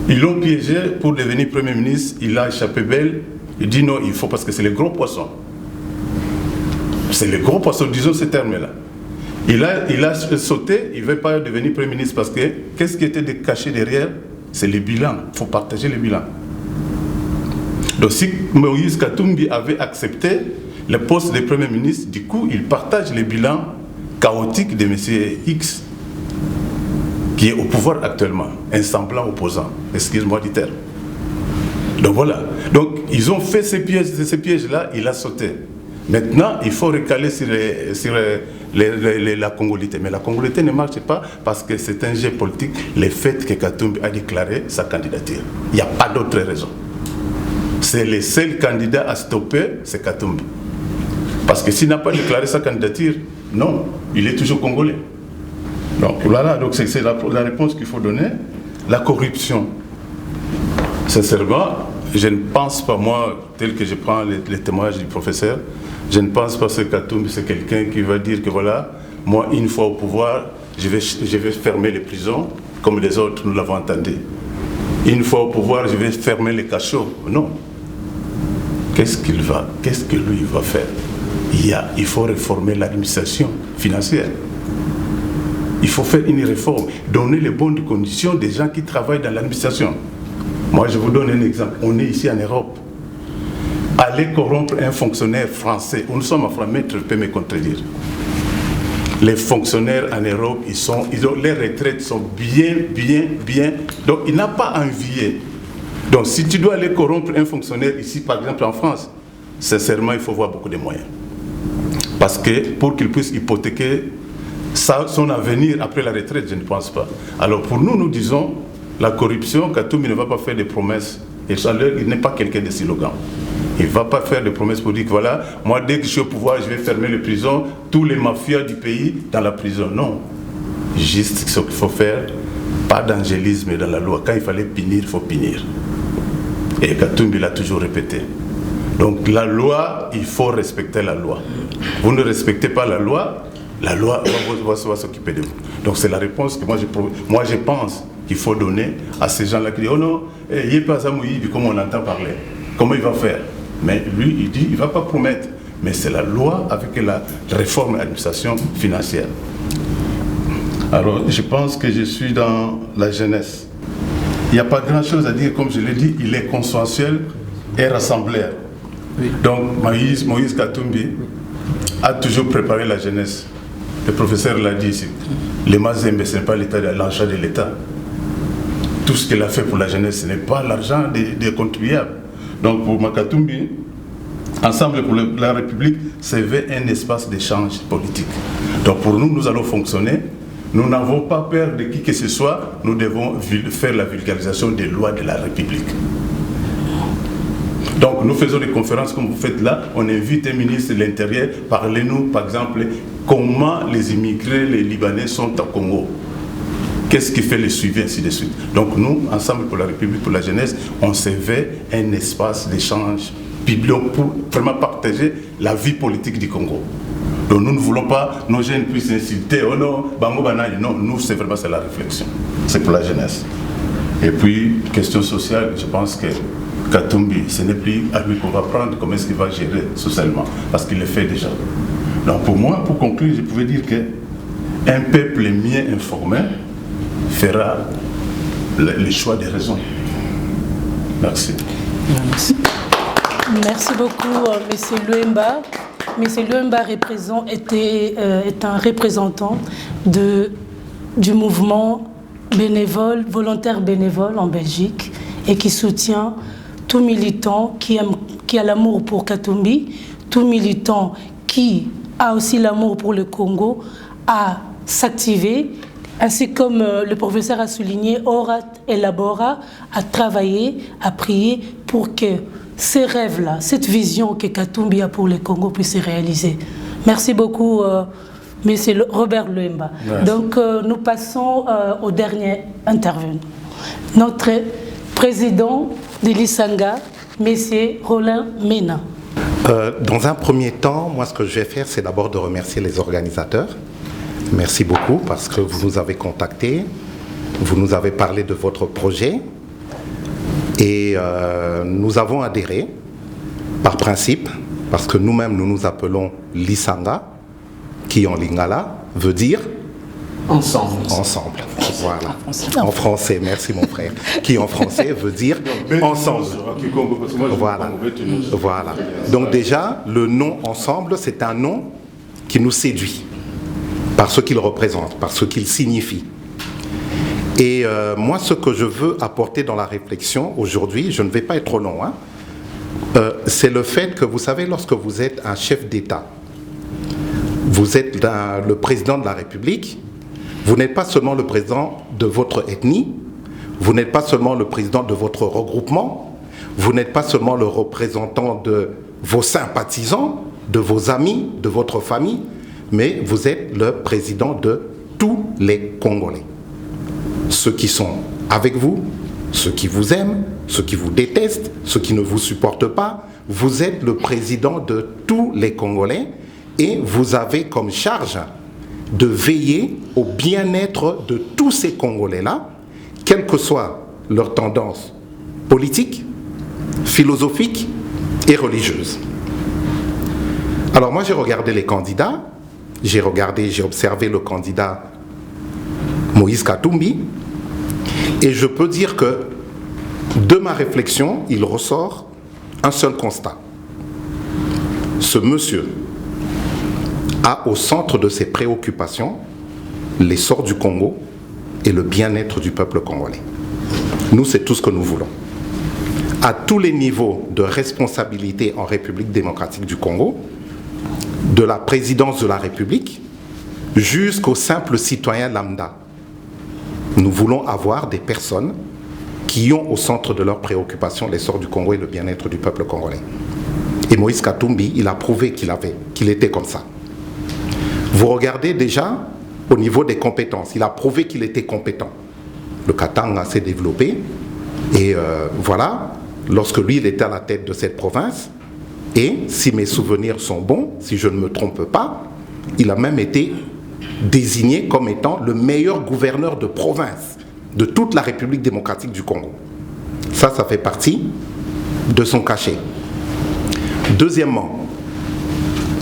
[SPEAKER 5] Ils l'ont piégé pour devenir Premier ministre, il a échappé belle, il dit non, il faut parce que c'est le gros poisson. C'est le gros poisson, disons ce terme-là. Il a sauté, il ne veut pas devenir Premier ministre parce que qu'est-ce qui était caché derrière? C'est le bilan, il faut partager le bilan. Donc si Moïse Katumbi avait accepté le poste de Premier ministre, du coup il partage le bilan chaotique de M. X, qui est au pouvoir actuellement, un semblant opposant, excuse-moi du terme. Donc voilà, donc ils ont fait ces pièges-là, il a sauté. Maintenant, il faut recaler sur la congolité. Mais la congolité ne marche pas parce que c'est un jeu politique, le fait que Katumbi a déclaré sa candidature. Il n'y a pas d'autre raison. C'est le seul candidat à stopper, c'est Katumbi. Parce que s'il n'a pas déclaré sa candidature, non, il est toujours congolais. Donc voilà, donc c'est la réponse qu'il faut donner. La corruption, sincèrement, je ne pense pas, moi, tel que je prends les témoignages du professeur, je ne pense pas que Katumbi, c'est quelqu'un qui va dire que voilà, moi, une fois au pouvoir, je vais fermer les prisons, comme les autres, nous l'avons entendu. Une fois au pouvoir, je vais fermer les cachots. Non. Qu'est-ce que lui va faire? Il faut réformer l'administration financière. Il faut faire une réforme, donner les bonnes conditions des gens qui travaillent dans l'administration. Moi, je vous donne un exemple. On est ici en Europe. Aller corrompre un fonctionnaire français, nous sommes en France, maître peut me contredire. Les fonctionnaires en Europe, les retraites sont bien. Donc, il n'a pas envié. Donc, si tu dois aller corrompre un fonctionnaire ici, par exemple en France, sincèrement, il faut voir beaucoup de moyens. Parce que pour qu'il puisse hypothéquer son avenir après la retraite, je ne pense pas. Alors, pour nous, nous disons, la corruption, Katumbi ne va pas faire des promesses. Et il n'est pas quelqu'un de slogan. Il ne va pas faire des promesses pour dire que voilà, moi dès que je suis au pouvoir, je vais fermer les prisons, tous les mafias du pays dans la prison. Non. Juste ce qu'il faut faire, pas d'angélisme dans la loi. Quand il fallait punir, il faut punir. Et Katumbi l'a toujours répété. Donc la loi, il faut respecter la loi. Vous ne respectez pas la loi va s'occuper de vous. Donc c'est la réponse que moi je pense qu'il faut donner à ces gens-là qui disent oh non, il n'est pas Zamouï, comme on entend parler. Comment il va faire? Mais lui, il dit, il ne va pas promettre. Mais c'est la loi avec la réforme de l'administration financière. Alors, je pense que je suis dans la jeunesse. Il n'y a pas grand-chose à dire, comme je l'ai dit, il est consensuel et rassembleur. Oui. Donc, Moïse Katumbi a toujours préparé la jeunesse. Le professeur l'a dit ici. Les Mazembe, ce n'est pas l'argent de l'État. Tout ce qu'il a fait pour la jeunesse, ce n'est pas l'argent des contribuables. Donc pour Katumbi, Ensemble pour la République, c'est un espace d'échange politique. Donc pour nous, nous allons fonctionner. Nous n'avons pas peur de qui que ce soit. Nous devons faire la vulgarisation des lois de la République. Donc nous faisons des conférences comme vous faites là. On invite un ministre de l'Intérieur. Parlez-nous par exemple comment les immigrés, les Libanais sont au Congo. Qu'est-ce qui fait le suivi, ainsi de suite. Donc nous, Ensemble pour la République, pour la jeunesse, on se veut un espace d'échange public pour vraiment partager la vie politique du Congo. Donc nous ne voulons pas nos jeunes puissent insulter, oh non, Bango Banani. Non, nous c'est vraiment la réflexion. C'est pour la jeunesse. Et puis, question sociale, je pense que Katumbi, ce n'est plus à lui qu'on va prendre comment est-ce qu'il va gérer socialement, parce qu'il le fait déjà. Donc pour moi, pour conclure, je pouvais dire qu'un peuple mieux informé fera le choix des raisons. Merci.
[SPEAKER 8] Merci beaucoup, M. Luemba. M. Luemba est un représentant du mouvement bénévole, volontaire bénévole en Belgique. et qui soutient tout militant qui a l'amour pour Katumbi, tout militant qui a aussi l'amour pour le Congo, à s'activer, ainsi comme le professeur a souligné, Orat et Labora, à travailler, à prier pour que ces rêves-là, cette vision que Katumbi a pour le Congo puisse se réaliser. Merci beaucoup, Monsieur Robert Luemba. Merci. Donc, nous passons au dernier intervenant. Notre président de l'Isanga, Monsieur Roland Mena.
[SPEAKER 6] Dans un premier temps, moi, ce que je vais faire, c'est d'abord de remercier les organisateurs. Merci beaucoup parce que vous nous avez contactés, vous nous avez parlé de votre projet et nous avons adhéré par principe parce que nous-mêmes, nous nous appelons l'Isanga, qui en lingala veut dire
[SPEAKER 4] ensemble.
[SPEAKER 6] Ensemble. Voilà. En français, merci mon frère. Qui en français veut dire ensemble. Voilà. Voilà. Donc déjà, le nom ensemble, c'est un nom qui nous séduit par ce qu'il représente, par ce qu'il signifie. Et moi, ce que je veux apporter dans la réflexion aujourd'hui, je ne vais pas être trop long, c'est le fait que, vous savez, lorsque vous êtes un chef d'État, vous êtes le président de la République, vous n'êtes pas seulement le président de votre ethnie, vous n'êtes pas seulement le président de votre regroupement, vous n'êtes pas seulement le représentant de vos sympathisants, de vos amis, de votre famille, mais vous êtes le président de tous les Congolais. Ceux qui sont avec vous, ceux qui vous aiment, ceux qui vous détestent, ceux qui ne vous supportent pas, vous êtes le président de tous les Congolais et vous avez comme charge de veiller au bien-être de tous ces Congolais-là, quelle que soit leur tendance politique, philosophique et religieuse. Alors moi j'ai regardé les candidats, j'ai observé le candidat Moïse Katumbi, et je peux dire que de ma réflexion, il ressort un seul constat. Ce monsieur a au centre de ses préoccupations l'essor du Congo et le bien-être du peuple congolais. Nous, c'est tout ce que nous voulons. À tous les niveaux de responsabilité en République démocratique du Congo, de la présidence de la République jusqu'au simple citoyen lambda, nous voulons avoir des personnes qui ont au centre de leurs préoccupations l'essor du Congo et le bien-être du peuple congolais. Et Moïse Katumbi, il a prouvé qu'il était comme ça. Vous regardez déjà au niveau des compétences, il a prouvé qu'il était compétent. Le Katanga s'est développé et voilà, lorsque lui il était à la tête de cette province, et si mes souvenirs sont bons, si je ne me trompe pas, il a même été désigné comme étant le meilleur gouverneur de province de toute la République démocratique du Congo. Ça fait partie de son cachet. Deuxièmement,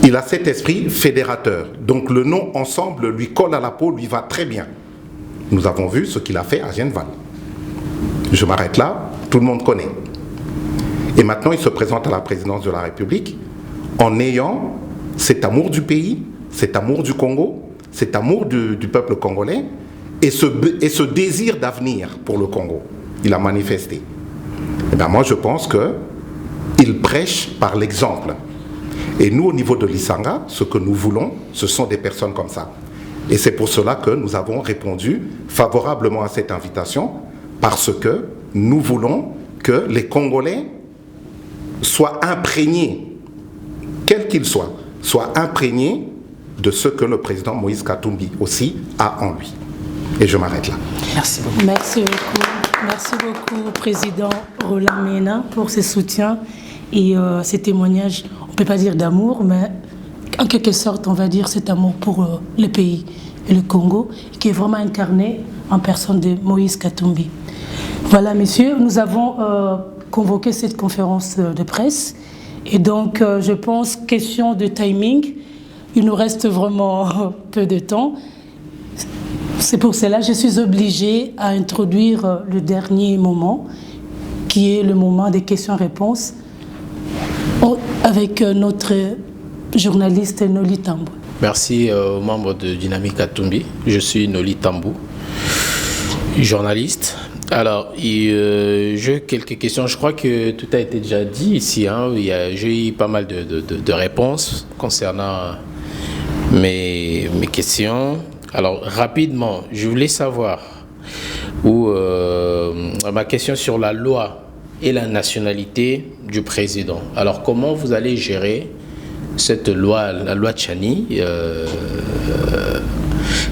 [SPEAKER 6] il a cet esprit fédérateur. Donc le nom ensemble lui colle à la peau, lui va très bien. Nous avons vu ce qu'il a fait à Genval. Je m'arrête là, tout le monde connaît. Et maintenant, il se présente à la présidence de la République en ayant cet amour du pays, cet amour du Congo, cet amour du peuple congolais et ce désir d'avenir pour le Congo. Il a manifesté. Et bien moi, je pense qu'il prêche par l'exemple. Et nous, au niveau de l'Isanga, ce que nous voulons, ce sont des personnes comme ça. Et c'est pour cela que nous avons répondu favorablement à cette invitation, parce que nous voulons que les Congolais soient imprégnés, quels qu'ils soient imprégnés de ce que le président Moïse Katumbi aussi a en lui. Et je m'arrête là.
[SPEAKER 2] Merci beaucoup.
[SPEAKER 8] Merci beaucoup. Merci beaucoup, Président Roland Mena, pour ce soutien et ces témoignages, on ne peut pas dire d'amour, mais en quelque sorte, on va dire cet amour pour le pays et le Congo, qui est vraiment incarné en personne de Moïse Katumbi. Voilà, messieurs, nous avons convoqué cette conférence de presse. Et donc, je pense, question de timing, il nous reste vraiment peu de temps. C'est pour cela que je suis obligée à introduire le dernier moment, qui est le moment des questions-réponses, avec notre journaliste Noli Tambou.
[SPEAKER 4] Merci aux membres de Dynamique Katumbi. Je suis Noli Tambou, journaliste. Alors, j'ai quelques questions. Je crois que tout a été déjà dit ici. Hein. J'ai eu pas mal de réponses concernant mes questions. Alors, rapidement, je voulais savoir ma question sur la loi et la nationalité du président. Alors, comment vous allez gérer cette loi, la loi Tchani?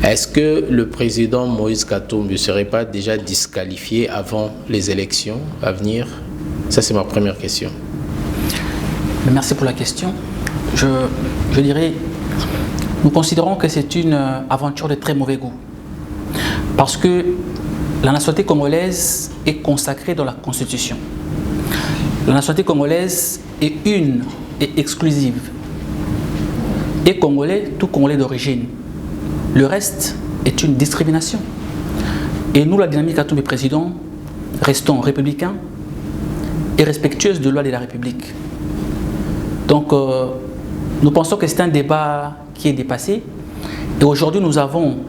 [SPEAKER 4] Est-ce que le président Moïse Katumbi ne serait pas déjà disqualifié avant les élections à venir? Ça, c'est ma première question.
[SPEAKER 2] Merci pour la question. Je dirais, nous considérons que c'est une aventure de très mauvais goût. Parce que la nationalité congolaise est consacrée dans la Constitution. La nationalité congolaise est une et exclusive. Et Congolais, tout Congolais d'origine. Le reste est une discrimination. Et nous, la dynamique Katumbi président, restons républicains et respectueuses de la loi de la République. Donc, nous pensons que c'est un débat qui est dépassé. Et aujourd'hui, nous avons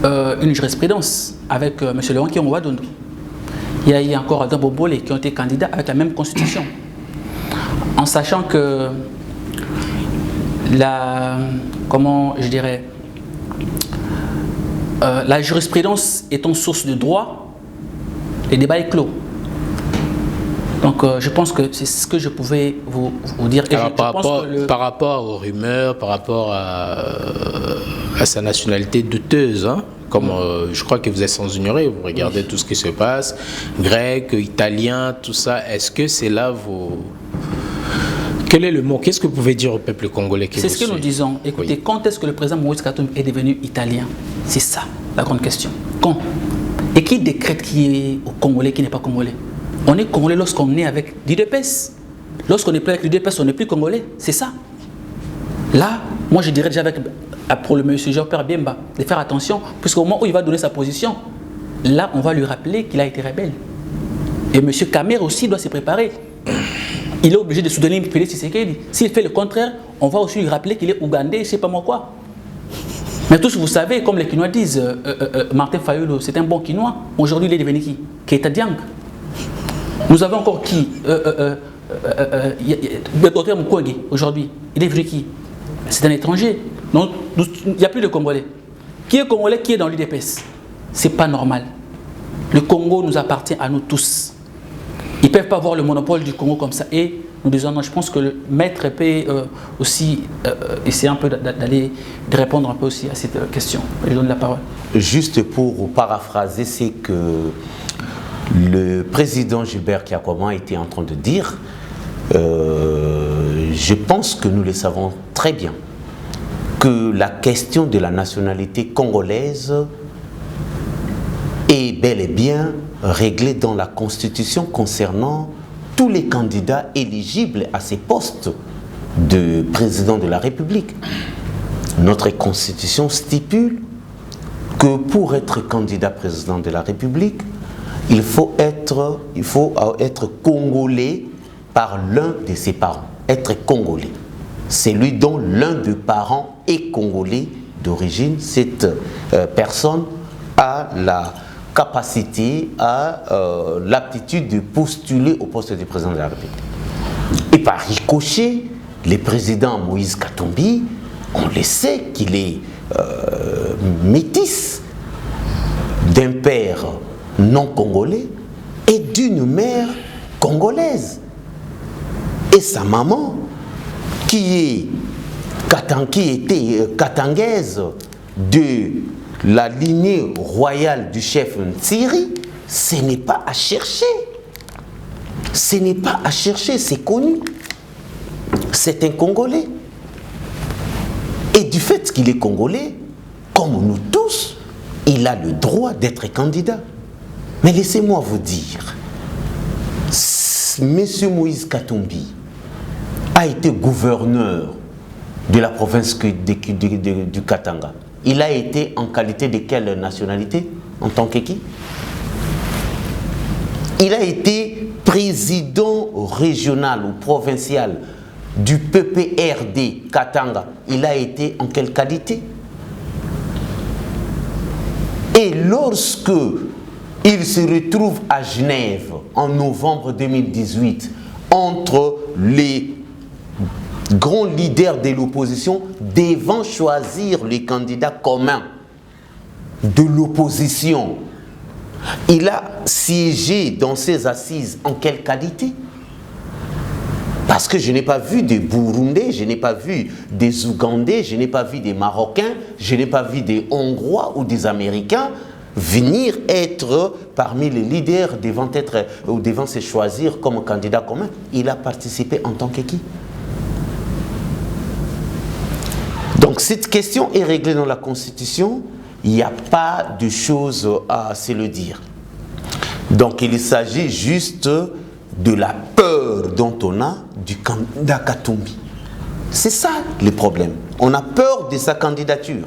[SPEAKER 2] une jurisprudence avec M. Léon Kiongo-Wadondo. Il y a eu encore Adam Bobole qui ont été candidats avec la même constitution. En sachant que la jurisprudence étant source de droit, le débat est clos. Donc je pense que c'est ce que je pouvais vous dire. Et
[SPEAKER 4] alors, par rapport aux rumeurs, par rapport à sa nationalité douteuse, hein, comme je crois que vous êtes sans ignorer, vous regardez tout ce qui se passe, grec, italien, tout ça, est-ce que c'est là vos... Quel est le mot? Qu'est-ce que vous pouvez dire au peuple congolais?
[SPEAKER 2] C'est ce que nous disons. Écoutez, oui. Quand est-ce que le président Moïse Katumbi est devenu italien? C'est ça, la grande question. Quand? Et qui décrète qui est au Congolais, qui n'est pas Congolais? On est Congolais lorsqu'on est avec l'UDPS. Lorsqu'on n'est plus avec l'UDPS, on n'est plus Congolais. C'est ça. Là, moi je dirais déjà pour le monsieur Jean-Pierre Biemba de faire attention, puisqu'au moment où il va donner sa position, là, on va lui rappeler qu'il a été rebelle. Et monsieur Kamer aussi doit se préparer. Il est obligé de soutenir Félix Tshisekedi. S'il fait le contraire, on va aussi lui rappeler qu'il est ougandais, je ne sais pas moi quoi. Mais tous vous savez, comme les Quinois disent, Martin Fayulu, c'est un bon Quinois. Aujourd'hui, il est devenu qui? Keita Diang. Nous avons encore qui? Dr Mukwege, aujourd'hui. Il est devenu qui? C'est un étranger. Donc, il n'y a plus de Congolais. Qui est Congolais, qui est dans l'UDPS? Ce n'est pas normal. Le Congo nous appartient à nous tous. Ils ne peuvent pas avoir le monopole du Congo comme ça. Et nous disons, non, je pense que le maître peut aussi essayer un peu de répondre un peu aussi à cette question. Je donne la parole.
[SPEAKER 1] Juste pour paraphraser, c'est que le président Gilbert Kiakoma était en train de dire, je pense que nous le savons très bien, que la question de la nationalité congolaise est bel et bien réglée dans la Constitution concernant tous les candidats éligibles à ces postes de président de la République. Notre Constitution stipule que pour être candidat président de la République, il faut être congolais par l'un de ses parents. Être congolais. C'est lui dont l'un des parents est congolais d'origine. Cette personne a la capacité, a l'aptitude de postuler au poste de président de la République. Et par ricochet, le président Moïse Katumbi, on le sait qu'il est métis d'un père non congolais et d'une mère congolaise. Et sa maman, qui était katangaise de la lignée royale du chef Ntsiri, ce n'est pas à chercher. Ce n'est pas à chercher, c'est connu. C'est un Congolais. Et du fait qu'il est Congolais, comme nous tous, il a le droit d'être candidat. Mais laissez-moi vous dire, M. Moïse Katumbi a été gouverneur de la province du Katanga. Il a été en qualité de quelle nationalité? En tant que qui? Il a été président régional ou provincial du PPRD Katanga. Il a été en quelle qualité? Et lorsque il se retrouve à Genève en novembre 2018 entre les grands leaders de l'opposition devant choisir les candidats communs de l'opposition. Il a siégé dans ces assises en quelle qualité? Parce que je n'ai pas vu des Burundais, je n'ai pas vu des Ougandais, je n'ai pas vu des Marocains, je n'ai pas vu des Hongrois ou des Américains venir être parmi les leaders devant se choisir comme candidat commun. Il a participé en tant qu'équipe. Donc cette question est réglée dans la Constitution. Il n'y a pas de choses à se le dire. Donc il s'agit juste de la peur dont on a du candidat Katumbi. C'est ça le problème. On a peur de sa candidature,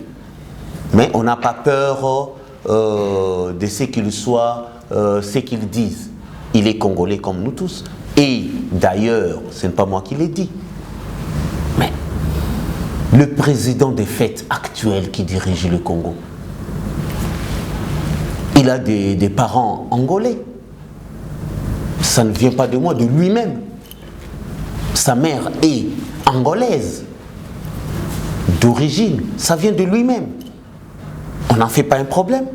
[SPEAKER 1] mais on n'a pas peur de ce qu'il soit, ce qu'il dise. Il est congolais comme nous tous. Et d'ailleurs, ce n'est pas moi qui l'ai dit, mais le président des fêtes actuel qui dirige le Congo, il a des parents angolais. Ça ne vient pas de moi, de lui-même. Sa mère est angolaise d'origine. Ça vient de lui-même. On n'en fait pas un problème.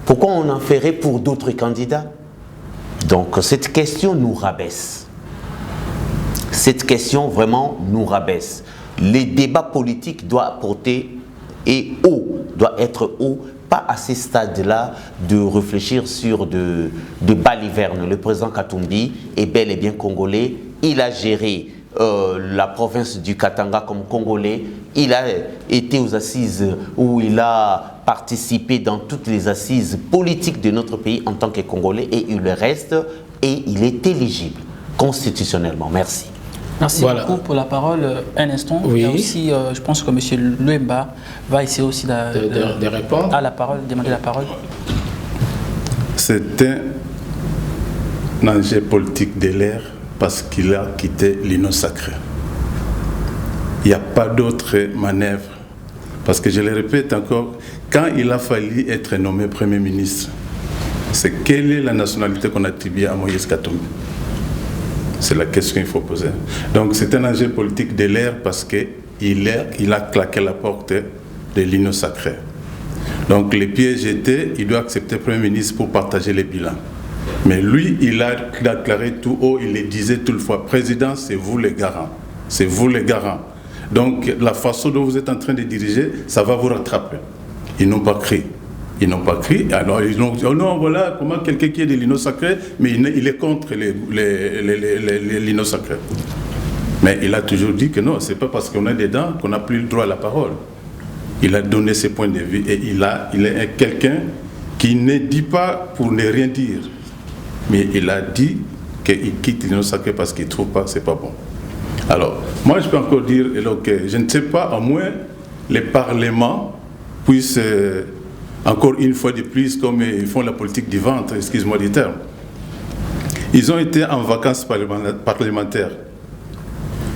[SPEAKER 1] Pourquoi on en ferait pour d'autres candidats? Donc cette question nous rabaisse. Cette question vraiment nous rabaisse. Les débats politiques doivent porter et haut, doit être haut, pas à ces stades-là de réfléchir sur de balivernes. Le président Katumbi est bel et bien congolais. Il a géré la province du Katanga comme congolais. Il a été aux assises où il a participé dans toutes les assises politiques de notre pays en tant que congolais et il le reste et il est éligible constitutionnellement. Merci.
[SPEAKER 2] Merci beaucoup pour la parole. Un instant.
[SPEAKER 4] Oui.
[SPEAKER 2] Il y a aussi, je pense que M. Luemba va essayer aussi
[SPEAKER 4] de répondre
[SPEAKER 2] à la parole, demander la parole.
[SPEAKER 5] C'est un enjeu politique de l'ère parce qu'il a quitté l'Union sacrée. Il n'y a pas d'autre manœuvre. Parce que je le répète encore, quand il a fallu être nommé Premier ministre, c'est quelle est la nationalité qu'on attribue à Moïse Katumbi? C'est la question qu'il faut poser. Donc c'est un enjeu politique de l'ère parce qu'il a claqué la porte de l'Union sacrée. Donc les pièges étaient, il doit accepter Premier ministre pour partager les bilans. Mais lui, il a déclaré tout haut, il le disait tout le fois, Président, c'est vous les garants. C'est vous les garants. Donc la façon dont vous êtes en train de diriger, ça va vous rattraper. Ils n'ont pas crié. Ils n'ont pas crié. Alors ils ont dit, oh non, voilà, comment quelqu'un qui est de l'Union sacrée, mais il est contre l'Union sacrée. Mais il a toujours dit que non, c'est pas parce qu'on est dedans qu'on n'a plus le droit à la parole. Il a donné ses points de vue et il est quelqu'un qui ne dit pas pour ne rien dire. Mais il a dit qu'il quitte l'Union sacrée parce qu'il ne trouve pas que ce n'est pas bon. Alors, moi je peux encore dire, que je ne sais pas, au moins les parlements puissent, encore une fois de plus, comme ils font la politique du ventre, excuse-moi du terme, ils ont été en vacances parlementaires.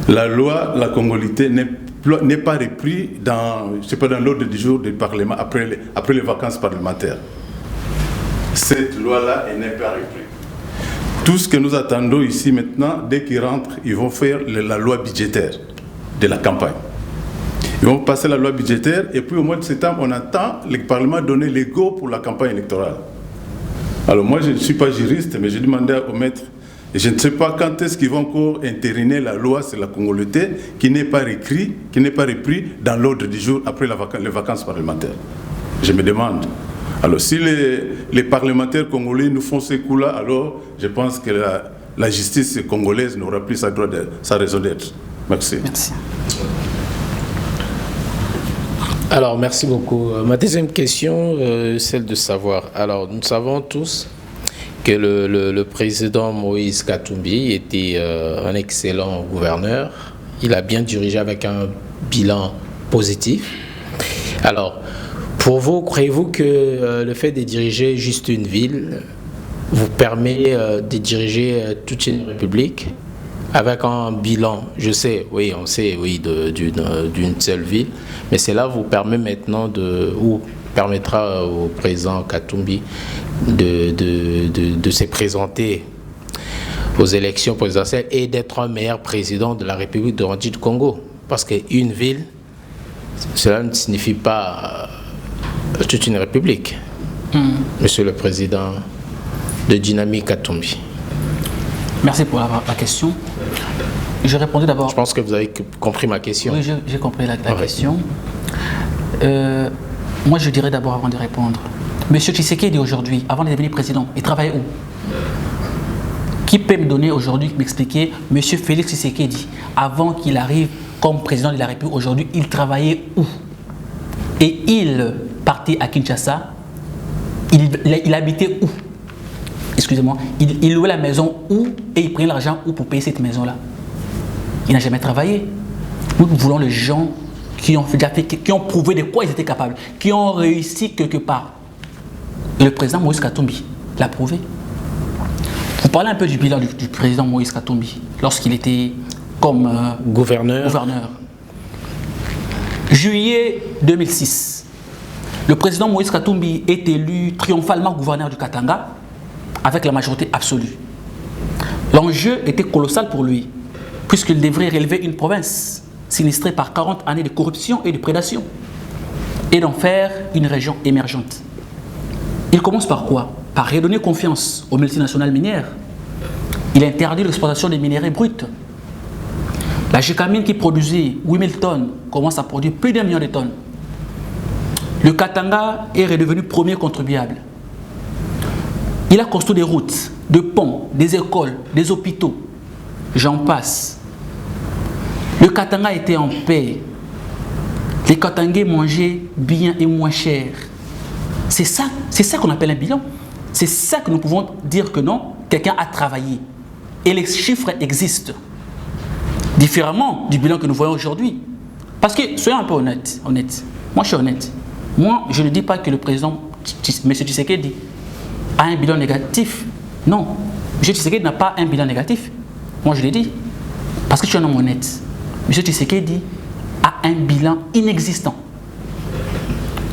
[SPEAKER 5] La loi, la congolité n'est pas reprise dans l'ordre du jour du Parlement après les vacances parlementaires. Cette loi-là, elle n'est pas reprise. Tout ce que nous attendons ici maintenant, dès qu'ils rentrent, ils vont faire la loi budgétaire de la campagne. Ils vont passer la loi budgétaire et puis au mois de septembre, on attend le Parlement donner les go pour la campagne électorale. Alors moi, je ne suis pas juriste, mais j'ai demandé au maître, et je ne sais pas quand est-ce qu'ils vont encore entériner la loi sur la congolité qui n'est pas repris dans l'ordre du jour après les vacances parlementaires. Je me demande. Alors si les parlementaires congolais nous font ces coups-là, alors je pense que la justice congolaise n'aura plus sa raison d'être. Merci.
[SPEAKER 2] Merci.
[SPEAKER 4] Alors, merci beaucoup. Ma deuxième question, celle de savoir. Alors, nous savons tous que le président Moïse Katumbi était un excellent gouverneur. Il a bien dirigé avec un bilan positif. Alors, pour vous, croyez-vous que le fait de diriger juste une ville vous permet de diriger toute une république avec un bilan, on sait, d'une seule ville, mais cela vous permet maintenant ou permettra au président Katumbi de se présenter aux élections présidentielles et d'être un meilleur président de la République de Rwanda du Congo. Parce qu'une ville, cela ne signifie pas toute une république. Monsieur le Président de Dynamique Katumbi.
[SPEAKER 2] Merci pour la question. Je répondais d'abord.
[SPEAKER 4] Je pense que vous avez compris ma question.
[SPEAKER 2] Oui, j'ai compris la question. Moi, je dirais d'abord, avant de répondre, Monsieur Tshisekedi aujourd'hui, avant de devenir président, il travaillait où? Qui peut me donner aujourd'hui, m'expliquer, Monsieur Félix Tshisekedi, avant qu'il arrive comme président de la République aujourd'hui, il travaillait où? Et il partait à Kinshasa, il habitait où? Excusez-moi, il louait la maison où et il prenait l'argent où pour payer cette maison-là? Il n'a jamais travaillé. Nous voulons les gens qui ont prouvé de quoi ils étaient capables, qui ont réussi quelque part. Et le président Moïse Katumbi l'a prouvé. Vous parlez un peu du bilan du président Moïse Katumbi lorsqu'il était comme gouverneur. Juillet 2006, le président Moïse Katumbi est élu triomphalement gouverneur du Katanga avec la majorité absolue. L'enjeu était colossal pour lui, puisqu'il devrait relever une province sinistrée par 40 années de corruption et de prédation, et d'en faire une région émergente. Il commence par quoi? Par redonner confiance aux multinationales minières. Il interdit l'exploitation des minerais bruts. La Gécamine qui produisait 8000 tonnes commence à produire plus d'1 million de tonnes. Le Katanga est redevenu premier contribuable. Il a construit des routes, des ponts, des écoles, des hôpitaux. J'en passe. Le Katanga était en paix. Les Katangais mangeaient bien et moins cher. C'est ça qu'on appelle un bilan. C'est ça que nous pouvons dire que non, quelqu'un a travaillé. Et les chiffres existent. Différemment du bilan que nous voyons aujourd'hui. Parce que, soyons un peu honnêtes. Moi, je suis honnête. Moi, je ne dis pas que le président, M. Tshisekedi, a un bilan négatif. Non. M. Tshisekedi n'a pas un bilan négatif. Moi, je l'ai dit. Parce que je suis un homme honnête. M. Tshisekedi a un bilan inexistant.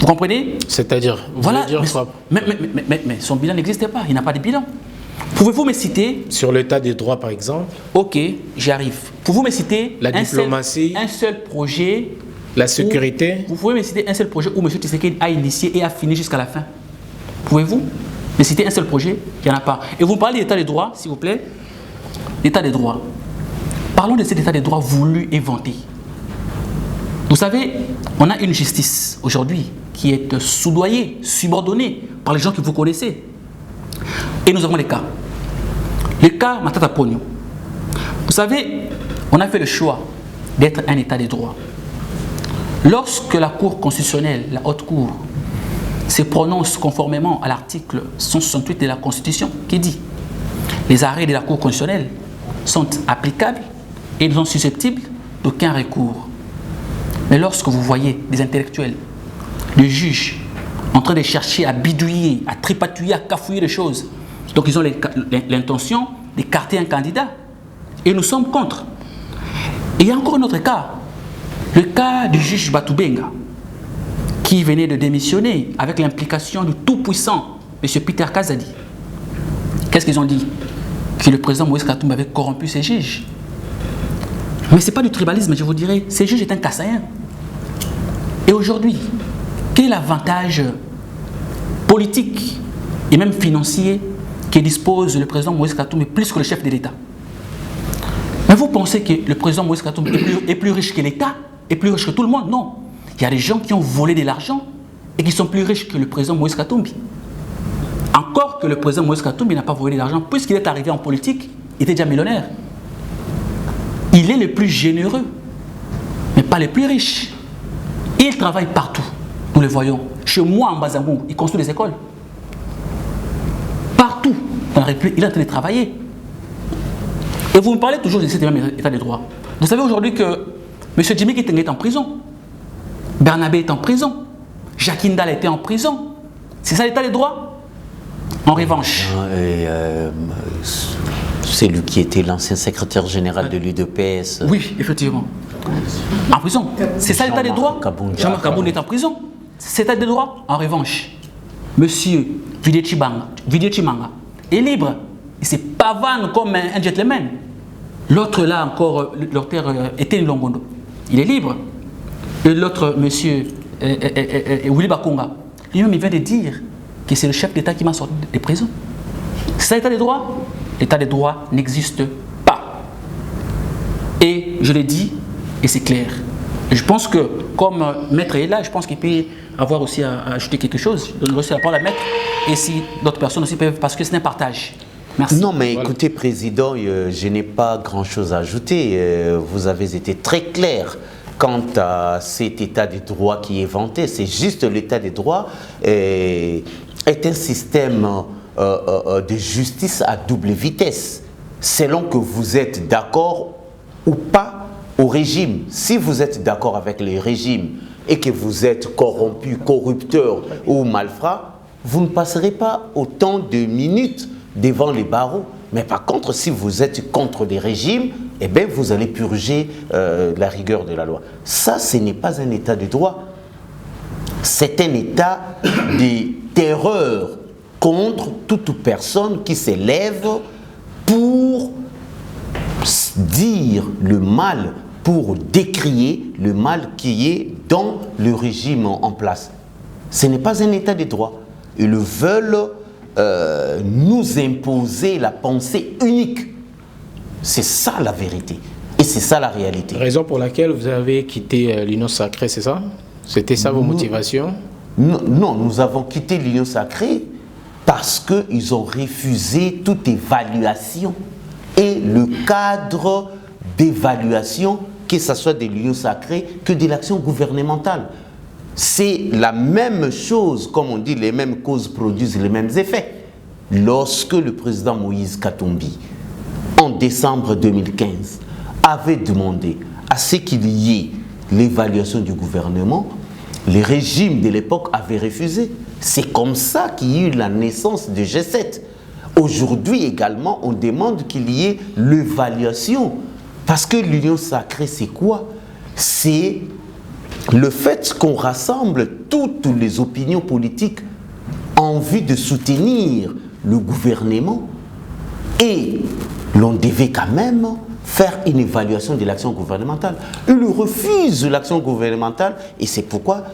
[SPEAKER 2] Vous comprenez?
[SPEAKER 4] C'est-à-dire,
[SPEAKER 2] voilà, mais son bilan n'existait pas. Il n'a pas de bilan. Pouvez-vous me citer...
[SPEAKER 4] Sur l'état des droits, par exemple?
[SPEAKER 2] Ok, j'y arrive. Pouvez-vous me citer
[SPEAKER 4] la diplomatie,
[SPEAKER 2] un seul projet...
[SPEAKER 4] La sécurité?
[SPEAKER 2] Vous pouvez me citer un seul projet où M. Tshisekedi a initié et a fini jusqu'à la fin? Pouvez-vous me citer un seul projet? Il n'y en a pas. Et vous me parlez d'état des droits, s'il vous plaît? L'état des droits. Parlons de cet état des droits voulu et vanté. Vous savez, on a une justice aujourd'hui qui est soudoyée, subordonnée par les gens que vous connaissez. Et nous avons les cas. Le cas Matata Pogno. Vous savez, on a fait le choix d'être un état des droits. Lorsque la Cour constitutionnelle, la haute cour, se prononce conformément à l'article 168 de la Constitution qui dit les arrêts de la Cour constitutionnelle sont applicables et ne sont susceptibles d'aucun recours. Mais lorsque vous voyez des intellectuels, des juges, en train de chercher à bidouiller, à tripatouiller, à cafouiller les choses, donc ils ont l'intention d'écarter un candidat. Et nous sommes contre. Et il y a encore un autre cas. Le cas du juge Batoubenga, qui venait de démissionner avec l'implication du tout-puissant M. Peter Kazadi. Qu'est-ce qu'ils ont dit? Que le président Moïse Katumbi avait corrompu ses juges. Mais ce n'est pas du tribalisme, je vous dirais. Ces juges est un Kassaïen. Et aujourd'hui, quel est l'avantage politique et même financier que dispose le président Moïse Katumbi plus que le chef de l'État? Mais vous pensez que le président Moïse Katumbi est plus riche que l'État? Est plus riche que tout le monde? Non. Il y a des gens qui ont volé de l'argent et qui sont plus riches que le président Moïse Katumbi. Encore que le président Moïse Katumbi n'a pas volé de l'argent, puisqu'il est arrivé en politique, il était déjà millionnaire. Il est le plus généreux, mais pas le plus riche. Il travaille partout, nous le voyons. Chez moi, en Bazangou, il construit des écoles. Partout dans la République, il est en train de travailler. Et vous me parlez toujours de cet même état de droit. Vous savez aujourd'hui que M. Jimmy Kitenge est en prison. Bernabé est en prison. Jacques Indal était en prison. C'est ça l'état de droit? En revanche...
[SPEAKER 1] C'est lui qui était l'ancien secrétaire général de l'UDPS.
[SPEAKER 2] Oui, effectivement. En prison. C'est ça l'état des droits? Jean-Marc Kaboun est en prison. C'est l'état des droits? En revanche, monsieur Vidé Chibanga, Didier Chimanga, est libre. Il se pavane comme un gentleman. L'autre là encore, l'auteur Etienne Longondo, il est libre. Et l'autre monsieur, Willy Bakonga, lui-même il vient de dire que c'est le chef d'État qui m'a sorti des prisons. C'est ça l'état des droits? L'état des droits n'existe pas. Et je l'ai dit, et c'est clair. Et je pense que, comme Maître est là, je pense qu'il peut avoir aussi à ajouter quelque chose. Je donnerai aussi la parole à Maître, et si d'autres personnes aussi peuvent, parce que c'est un partage. Merci.
[SPEAKER 1] Non, mais écoutez, Président, je n'ai pas grand-chose à ajouter. Vous avez été très clair quant à cet état des droits qui est vanté. C'est juste l'état des droits est un système de justice à double vitesse, selon que vous êtes d'accord ou pas au régime. Si vous êtes d'accord avec le régime et que vous êtes corrompu, corrupteur ou malfrat, vous ne passerez pas autant de minutes devant les barreaux. Mais par contre, si vous êtes contre les régimes, eh bien, vous allez purger la rigueur de la loi. Ça, ce n'est pas un état de droit. C'est un état de terreur contre toute personne qui s'élève pour dire le mal, pour décrier le mal qui est dans le régime en place. Ce n'est pas un état de droit. Ils veulent nous imposer la pensée unique. C'est ça la vérité. Et c'est ça la réalité.
[SPEAKER 4] Raison pour laquelle vous avez quitté l'Union Sacrée, c'est ça? C'était ça vos motivations?
[SPEAKER 1] Non, nous avons quitté l'Union Sacrée parce qu'ils ont refusé toute évaluation et le cadre d'évaluation, que ce soit de l'Union Sacrée que de l'action gouvernementale. C'est la même chose, comme on dit, les mêmes causes produisent les mêmes effets. Lorsque le président Moïse Katumbi, en décembre 2015, avait demandé à ce qu'il y ait l'évaluation du gouvernement, les régimes de l'époque avaient refusé. C'est comme ça qu'il y a eu la naissance du G7. Aujourd'hui également, on demande qu'il y ait l'évaluation. Parce que l'Union Sacrée, c'est quoi? C'est le fait qu'on rassemble toutes les opinions politiques en vue de soutenir le gouvernement, et l'on devait quand même faire une évaluation de l'action gouvernementale. Ils refusent l'action gouvernementale, et c'est pourquoi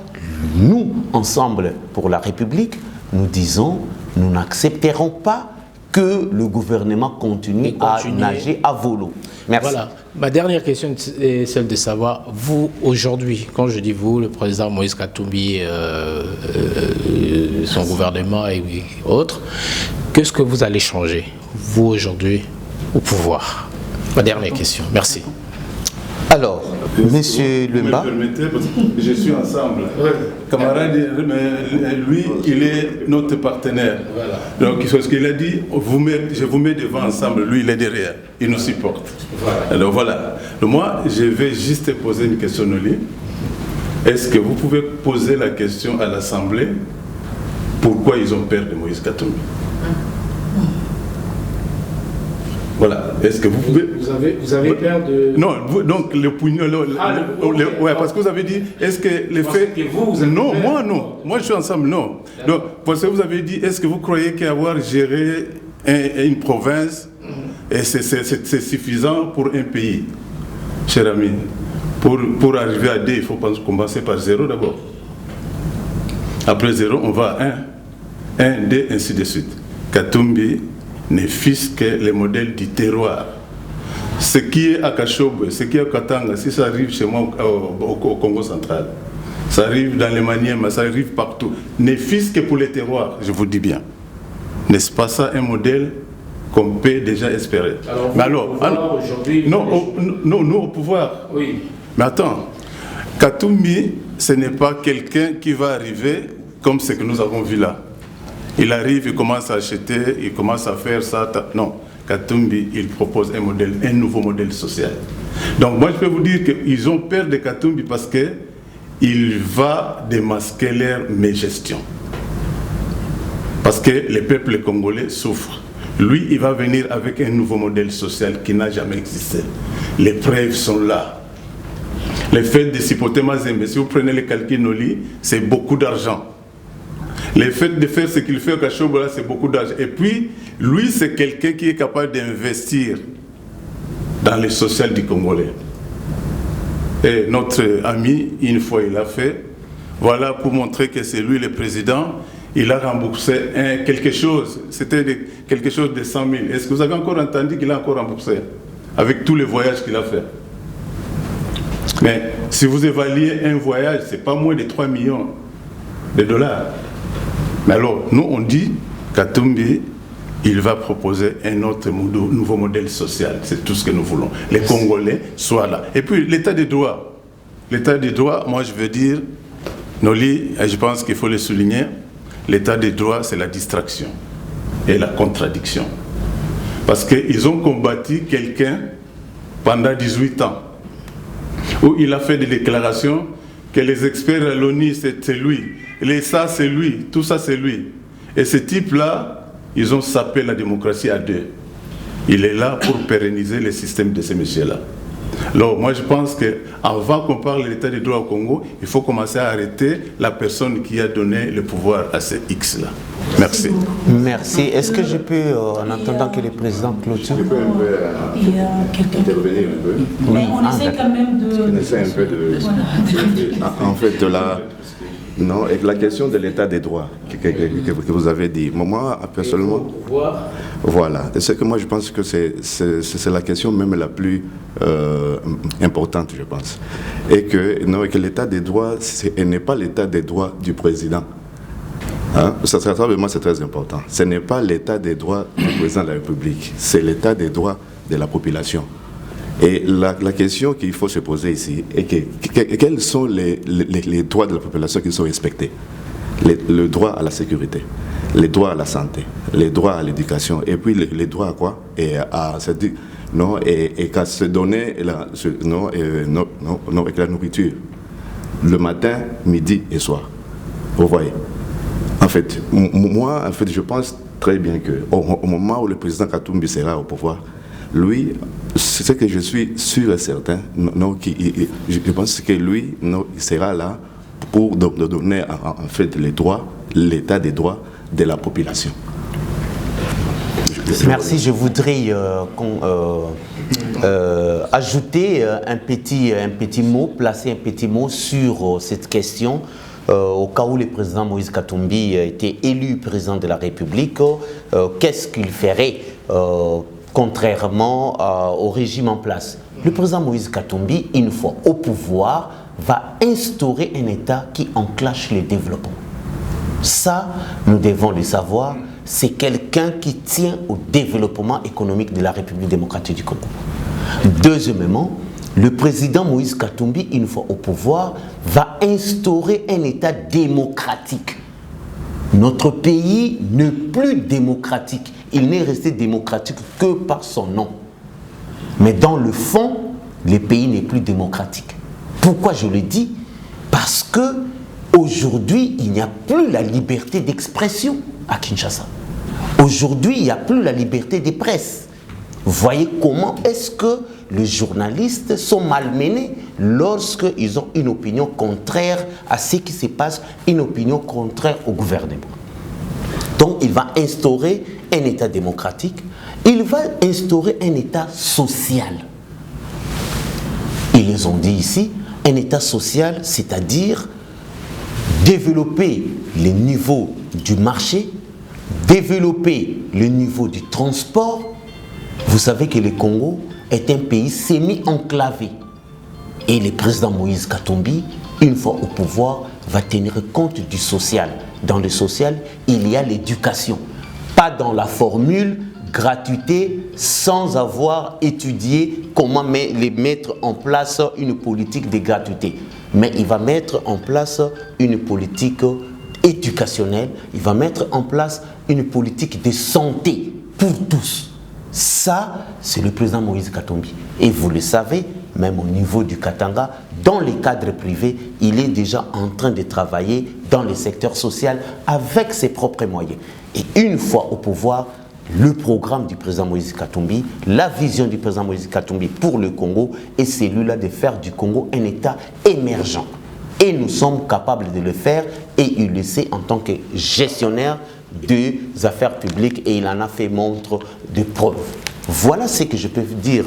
[SPEAKER 1] nous, Ensemble pour la République, nous disons, nous n'accepterons pas que le gouvernement continue à nager à volo. Merci.
[SPEAKER 4] Voilà. Ma dernière question est celle de savoir, vous, aujourd'hui, quand je dis vous, le président Moïse Katumbi, son gouvernement et autres, qu'est-ce que vous allez changer, vous, aujourd'hui, au pouvoir? Ma dernière question. Merci.
[SPEAKER 1] Alors, Monsieur Lemba.
[SPEAKER 5] Vous me permettez, parce que je suis ensemble. Camarade, mais lui, il est notre partenaire. Voilà. Donc, ce qu'il a dit, je vous mets devant ensemble, lui, il est derrière. Il nous supporte. Voilà. Alors voilà. Moi, je vais juste poser une question au lit. Est-ce que vous pouvez poser la question à l'Assemblée, pourquoi ils ont peur de Moïse Katumbi? Voilà. Est-ce que vous pouvez...
[SPEAKER 3] Vous avez peur de...
[SPEAKER 5] Non, donc le pognon... ouais, parce que vous avez dit, est-ce que les faits... Non, moi non. Moi je suis ensemble, non. Donc, parce que vous avez dit, est-ce que vous croyez qu'avoir géré une province, c'est suffisant pour un pays? Cher ami, pour arriver à 2, il faut commencer par 0 d'abord. Après 0, on va à 1, 2, ainsi de suite. Katumbi n'est fils que le modèle du terroir. Ce qui est à Kachobe, ce qui est à Katanga, si ça arrive chez moi au Congo central, ça arrive dans les Maniema, ça arrive partout, n'est fils que pour les terroirs, je vous dis bien. N'est-ce pas ça un modèle qu'on peut déjà espérer? Alors, nous au pouvoir. Oui. Mais attends, Katumbi, ce n'est pas quelqu'un qui va arriver comme ce que nous avons vu là. Il arrive, il commence à acheter, il commence à faire ça. Non, Katumbi, il propose un nouveau modèle social. Donc moi je peux vous dire qu'ils ont peur de Katumbi parce qu'il va démasquer leur mégestion. Parce que les peuples congolais souffrent. Lui, il va venir avec un nouveau modèle social qui n'a jamais existé. Les preuves sont là. Les faits de Sipotema Zembe, si vous prenez les calculs Noli, c'est beaucoup d'argent. Le fait de faire ce qu'il fait au Kachombo, là, c'est beaucoup d'argent. Et puis, lui, c'est quelqu'un qui est capable d'investir dans le social du Congolais. Et notre ami, une fois, il a fait, voilà, pour montrer que c'est lui le président, il a remboursé quelque chose, c'était quelque chose de 100 000. Est-ce que vous avez encore entendu qu'il a encore remboursé avec tous les voyages qu'il a fait? Mais si vous évaluez un voyage, ce n'est pas moins de 3 millions de dollars. Mais alors, nous, on dit Katumbi, il va proposer un autre nouveau modèle social. C'est tout ce que nous voulons. Les Congolais soient là. Et puis, l'état des droits. L'état des droits, moi, je veux dire, Noli, et je pense qu'il faut le souligner, l'état des droits, c'est la distraction et la contradiction. Parce qu'ils ont combattu quelqu'un pendant 18 ans, où il a fait des déclarations que les experts à l'ONU, c'est lui. Ça, c'est lui. Tout ça, c'est lui. Et ce type-là, ils ont sapé la démocratie à deux. Il est là pour pérenniser le système de ces messieurs-là. Alors, moi, je pense qu'avant qu'on parle de l'état des droits au Congo, il faut commencer à arrêter la personne qui a donné le pouvoir à ces X-là. Merci.
[SPEAKER 1] Merci. Est-ce que je peux, en attendant que le président clôture...
[SPEAKER 8] Il y a quelqu'un intervenir un peu. Oui. On essaie quand même de...
[SPEAKER 9] On essaie un peu de... En fait, non, et la question de l'état des droits que vous avez dit, moi, personnellement, voilà, et c'est que moi je pense que c'est la question même la plus importante, je pense. Et que l'état des droits, ce n'est pas l'état des droits du président. Hein? Ça, vraiment, c'est très important. Ce n'est pas l'état des droits du président de la République, c'est l'état des droits de la population. Et la question qu'il faut se poser ici est quels sont les droits de la population qui sont respectés? Le droit à la sécurité, les droits à la santé, les droits à l'éducation, et puis les droits à quoi? Et à qu'à se donner avec la nourriture, le matin, midi et soir. Vous voyez? En fait, moi, je pense très bien qu'au moment où le président Katumbi sera au pouvoir, lui, c'est ce que je suis sûr et certain, je pense que lui, il sera là pour donner en fait les droits, l'état des droits de la population.
[SPEAKER 1] Merci, je voudrais ajouter un petit mot, placer un petit mot sur cette question. Au cas où le président Moïse Katumbi a été élu président de la République, qu'est-ce qu'il ferait contrairement au régime en place? Le président Moïse Katumbi, une fois au pouvoir, va instaurer un État qui enclenche le développement. Ça, nous devons le savoir, c'est quelqu'un qui tient au développement économique de la République démocratique du Congo. Deuxièmement, le président Moïse Katumbi, une fois au pouvoir, va instaurer un État démocratique. Notre pays n'est plus démocratique. Il n'est resté démocratique que par son nom. Mais dans le fond, le pays n'est plus démocratique. Pourquoi je le dis? Parce que aujourd'hui, il n'y a plus la liberté d'expression à Kinshasa. Aujourd'hui, il n'y a plus la liberté de presse. Vous voyez comment est-ce que les journalistes sont malmenés lorsqu'ils ont une opinion contraire à ce qui se passe, une opinion contraire au gouvernement. Donc, il va instaurer un État démocratique, il va instaurer un État social. Ils les ont dit ici, un État social, c'est-à-dire développer le niveau du marché, développer le niveau du transport. Vous savez que le Congo est un pays semi-enclavé. Et le président Moïse Katumbi, une fois au pouvoir, va tenir compte du social. Dans le social, il y a l'éducation. Pas dans la formule gratuité, sans avoir étudié comment mettre en place une politique de gratuité. Mais il va mettre en place une politique éducationnelle, il va mettre en place une politique de santé pour tous. Ça, c'est le président Moïse Katumbi. Et vous le savez, même au niveau du Katanga, dans les cadres privés, il est déjà en train de travailler dans le secteur social avec ses propres moyens. Et une fois au pouvoir, le programme du président Moïse Katumbi, la vision du président Moïse Katumbi pour le Congo est celui-là de faire du Congo un État émergent. Et nous sommes capables de le faire et il le sait en tant que gestionnaire des affaires publiques et il en a fait montre de preuve. Voilà ce que je peux dire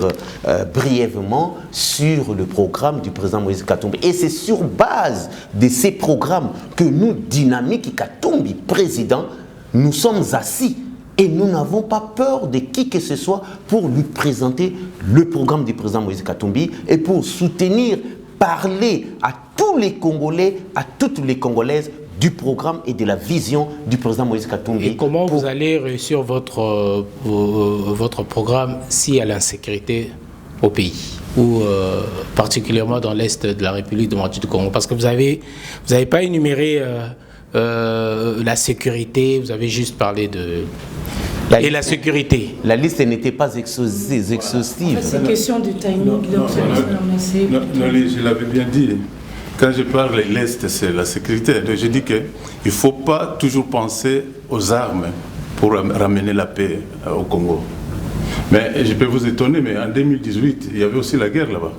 [SPEAKER 1] brièvement sur le programme du président Moïse Katumbi. Et c'est sur base de ces programmes que nous, Dynamique Katumbi, président, nous sommes assis et nous n'avons pas peur de qui que ce soit pour lui présenter le programme du président Moïse Katumbi et pour soutenir, parler à tous les Congolais, à toutes les Congolaises du programme et de la vision du président Moïse Katumbi.
[SPEAKER 4] Et comment vous allez réussir votre programme s'il y a l'insécurité au pays ou particulièrement dans l'Est de la République démocratique du Congo? Parce que vous n'avez pas énuméré la sécurité, vous avez juste parlé de... la sécurité.
[SPEAKER 1] La liste n'était pas exhaustive.
[SPEAKER 8] C'est question du timing.
[SPEAKER 5] Je l'avais bien dit. Quand je parle de l'Est, c'est la sécurité. Donc je dis qu'il ne faut pas toujours penser aux armes pour ramener la paix au Congo. Mais je peux vous étonner, mais en 2018, il y avait aussi la guerre là-bas.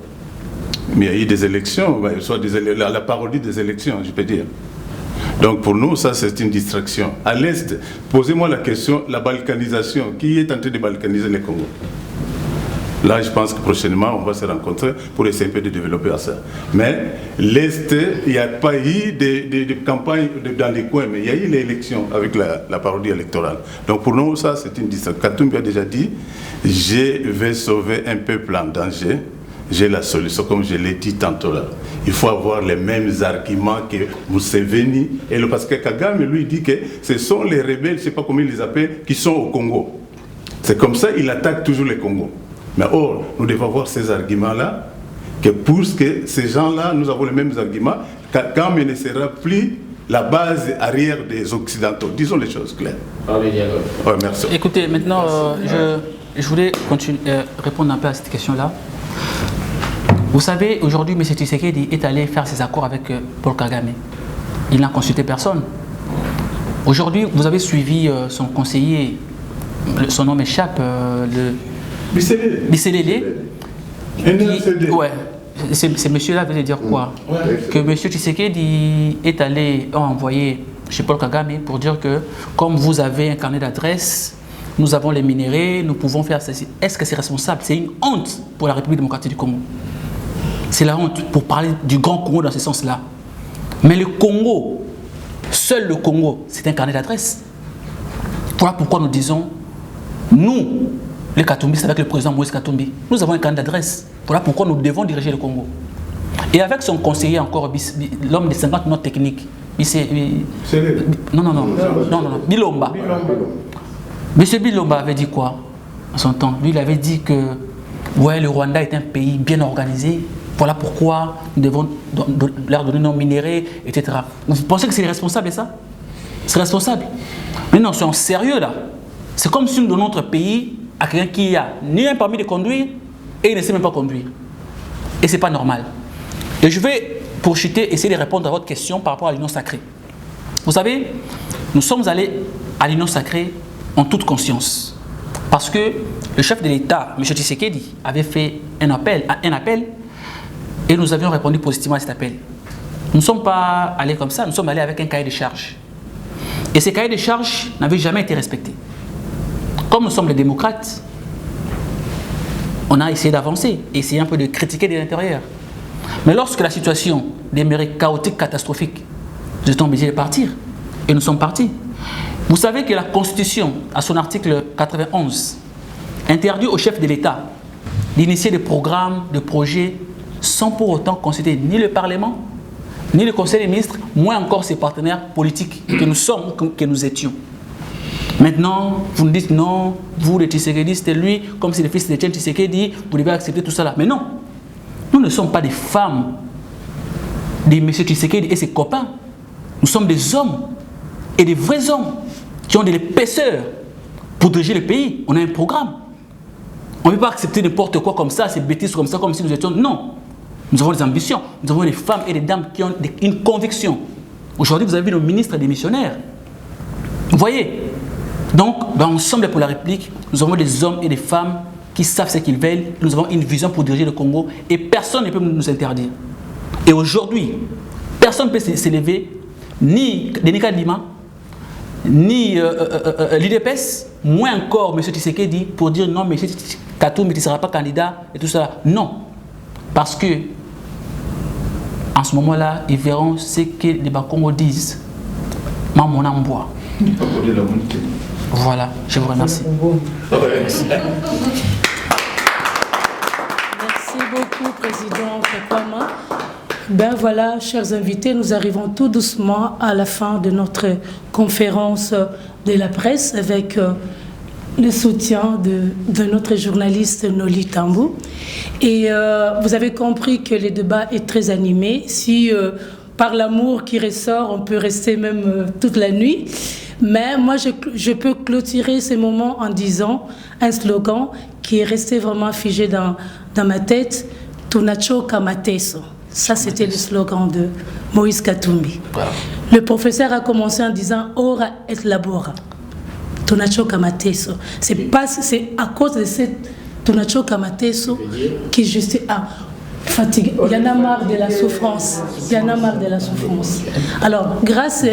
[SPEAKER 5] Mais il y a eu des élections, soit la parodie des élections, je peux dire. Donc pour nous, ça c'est une distraction. À l'Est, posez-moi la question, la balkanisation. Qui est en train de balkaniser le Congo? Là, je pense que prochainement, on va se rencontrer pour essayer de développer ça. Mais l'Est, il n'y a pas eu de campagne dans les coins, mais il y a eu l'élection avec la parodie électorale. Donc pour nous, ça, c'est une distraction. Katumbi a déjà dit, je vais sauver un peuple en danger. J'ai la solution, comme je l'ai dit tantôt là. Il faut avoir les mêmes arguments que Museveni. Parce que Kagame, lui, dit que ce sont les rebelles, je ne sais pas comment il les appelle, qui sont au Congo. C'est comme ça qu'il attaque toujours le Congo. Mais or, nous devons avoir ces arguments-là, que pour que ces gens-là, nous avons les mêmes arguments, Kagame ne sera plus la base arrière des Occidentaux. Disons les choses claires. Ouais, merci.
[SPEAKER 2] Écoutez, maintenant, je voulais répondre un peu à cette question-là. Vous savez, aujourd'hui, M. Tshisekedi est allé faire ses accords avec Paul Kagame. Il n'a consulté personne. Aujourd'hui, vous avez suivi son conseiller, son nom m'échappe, Bisselele. Ouais, ces messieurs-là veulent dire quoi? Que M. Tshisekedi est allé envoyer chez Paul Kagame pour dire que comme vous avez un carnet d'adresses, nous avons les minéraux, nous pouvons faire ceci. Est-ce que c'est responsable? C'est une honte pour la République démocratique du Congo. C'est la honte pour parler du grand Congo dans ce sens-là. Mais le Congo, seul le Congo, c'est un carnet d'adresses. Voilà pourquoi nous disons, nous, les Katumbis, avec le président Moïse Katumbi, nous avons un carnet d'adresses. Voilà pourquoi nous devons diriger le Congo. Et avec son conseiller encore, l'homme de 50 notes techniques, Bilomba. Monsieur Bilomba avait dit quoi à son temps? Lui, il avait dit que ouais, le Rwanda est un pays bien organisé. Voilà pourquoi nous devons leur donner nos minéraux, etc. Vous pensez que c'est responsable, ça? C'est responsable. Mais non, soyons sérieux là. C'est comme si nous donnons notre pays à quelqu'un qui a ni un permis de conduire et il ne sait même pas conduire. Et ce n'est pas normal. Et je vais, pour chuter, essayer de répondre à votre question par rapport à l'Union sacrée. Vous savez, nous sommes allés à l'Union sacrée en toute conscience. Parce que le chef de l'État, M. Tshisekedi, avait fait un appel et nous avions répondu positivement à cet appel. Nous ne sommes pas allés comme ça, nous sommes allés avec un cahier de charges. Et ces cahiers de charges n'avaient jamais été respectés. Comme nous sommes les démocrates, on a essayé d'avancer, essayé un peu de critiquer de l'intérieur. Mais lorsque la situation demeurait chaotique, catastrophique, nous étions obligés de partir. Et nous sommes partis. Vous savez que la Constitution, à son article 91, interdit au chef de l'État d'initier des programmes, de projets, sans pour autant consulter ni le Parlement, ni le Conseil des ministres, moins encore ses partenaires politiques que nous sommes, que nous étions. Maintenant, vous nous dites non, vous, le Tshisekedi, c'était lui, comme c'est le fils de Etienne Tshisekedi, vous devez accepter tout cela. Mais non, nous ne sommes pas des femmes de M. Tshisekedi et ses copains. Nous sommes des hommes et des vrais hommes qui ont de l'épaisseur pour diriger le pays. On a un programme. On ne peut pas accepter n'importe quoi comme ça, ces bêtises comme ça, comme si nous étions... Non, nous avons des ambitions. Nous avons des femmes et des dames qui ont une conviction. Aujourd'hui, vous avez vu nos ministres et des missionnaires. Vous voyez? Donc, ensemble pour la République, nous avons des hommes et des femmes qui savent ce qu'ils veulent. Nous avons une vision pour diriger le Congo et personne ne peut nous interdire. Et aujourd'hui, personne ne peut s'élever, ni Denika Lima, ni l'IDPS, moins encore M. Tshisekedi, pour dire non, M. Katumbi ne sera pas candidat et tout ça. Non. Parce que, en ce moment-là, ils verront ce que les Bakongo disent. Mamonamboa. Voilà, je vous remercie.
[SPEAKER 8] Merci beaucoup, Président Kakwama. Ben voilà, chers invités, nous arrivons tout doucement à la fin de notre conférence de la presse avec le soutien de notre journaliste Noli Tambou. Et vous avez compris que le débat est très animé. Si par l'amour qui ressort, on peut rester même toute la nuit. Mais moi, je peux clôturer ces moments en disant un slogan qui est resté vraiment figé dans ma tête, « Tunacho Kamateso ». Ça, c'était le slogan de Moïse Katumbi. Voilà. Le professeur a commencé en disant « Ora et labora ». Tunacho Kamateso. C'est à cause de cette Tunacho Kamateso qui juste fatigué. Il y en a marre de la souffrance. Il y en a marre de la souffrance. Alors, grâce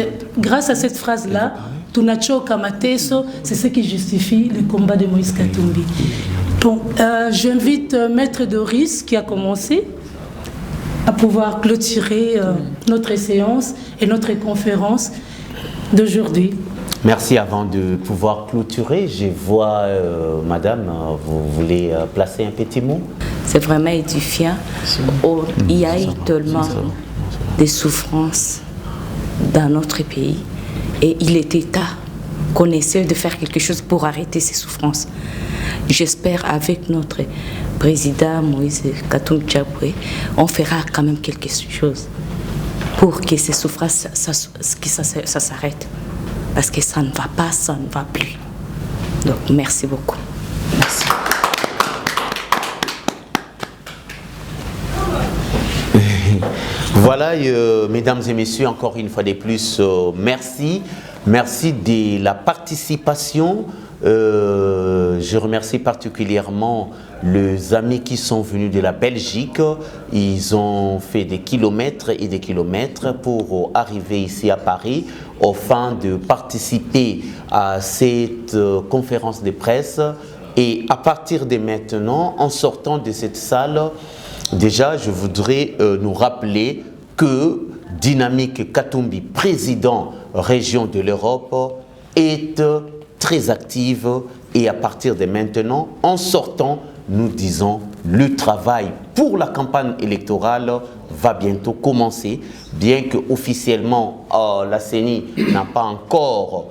[SPEAKER 8] à cette phrase-là, Tunacho Kamateso, c'est ce qui justifie le combat de Moïse Katumbi. Bon, j'invite Maître Doris, qui a commencé, à pouvoir clôturer notre séance et notre conférence d'aujourd'hui.
[SPEAKER 1] Merci. Avant de pouvoir clôturer, je vois, Madame, vous voulez placer un petit mot?
[SPEAKER 10] C'est vraiment édifiant. Il y a eu tellement de souffrances dans notre pays et il était temps qu'on essaie de faire quelque chose pour arrêter ces souffrances. J'espère avec notre président Moïse Katumbi Chapwe, on fera quand même quelque chose pour que ces souffrances ça s'arrête. Parce que ça ne va pas, ça ne va plus. Donc merci beaucoup. Merci.
[SPEAKER 1] Voilà, mesdames et messieurs, encore une fois de plus, merci. Merci de la participation. Je remercie particulièrement les amis qui sont venus de la Belgique. Ils ont fait des kilomètres et des kilomètres pour arriver ici à Paris afin de participer à cette conférence de presse. Et à partir de maintenant, en sortant de cette salle, déjà, je voudrais nous rappeler que Dynamique Katumbi, président région de l'Europe, est très active et à partir de maintenant, en sortant, nous disons, le travail pour la campagne électorale va bientôt commencer, bien que officiellement la CENI n'a pas encore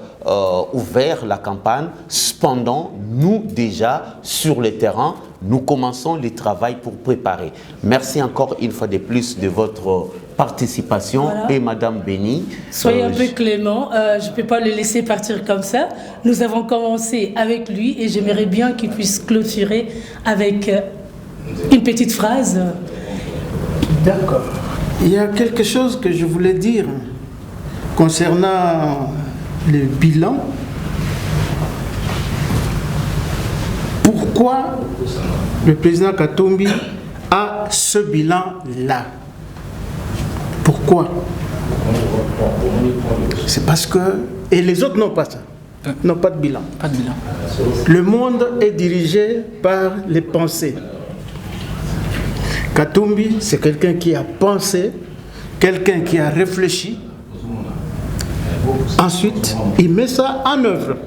[SPEAKER 1] ouvert la campagne. Cependant, nous déjà sur le terrain, nous commençons le travail pour préparer. Merci encore une fois de plus de votre participation. Voilà. Et Madame Béni.
[SPEAKER 8] Soyez un peu clément, je ne peux pas le laisser partir comme ça. Nous avons commencé avec lui et j'aimerais bien qu'il puisse clôturer avec une petite phrase.
[SPEAKER 3] D'accord. Il y a quelque chose que je voulais dire concernant le bilan. Pourquoi le président Katumbi a ce bilan-là? Pourquoi? C'est parce que... Et les autres n'ont pas ça. N'ont pas de bilan.
[SPEAKER 2] Pas de bilan.
[SPEAKER 3] Le monde est dirigé par les pensées. Katumbi, c'est quelqu'un qui a pensé, quelqu'un qui a réfléchi. Ensuite, il met ça en œuvre.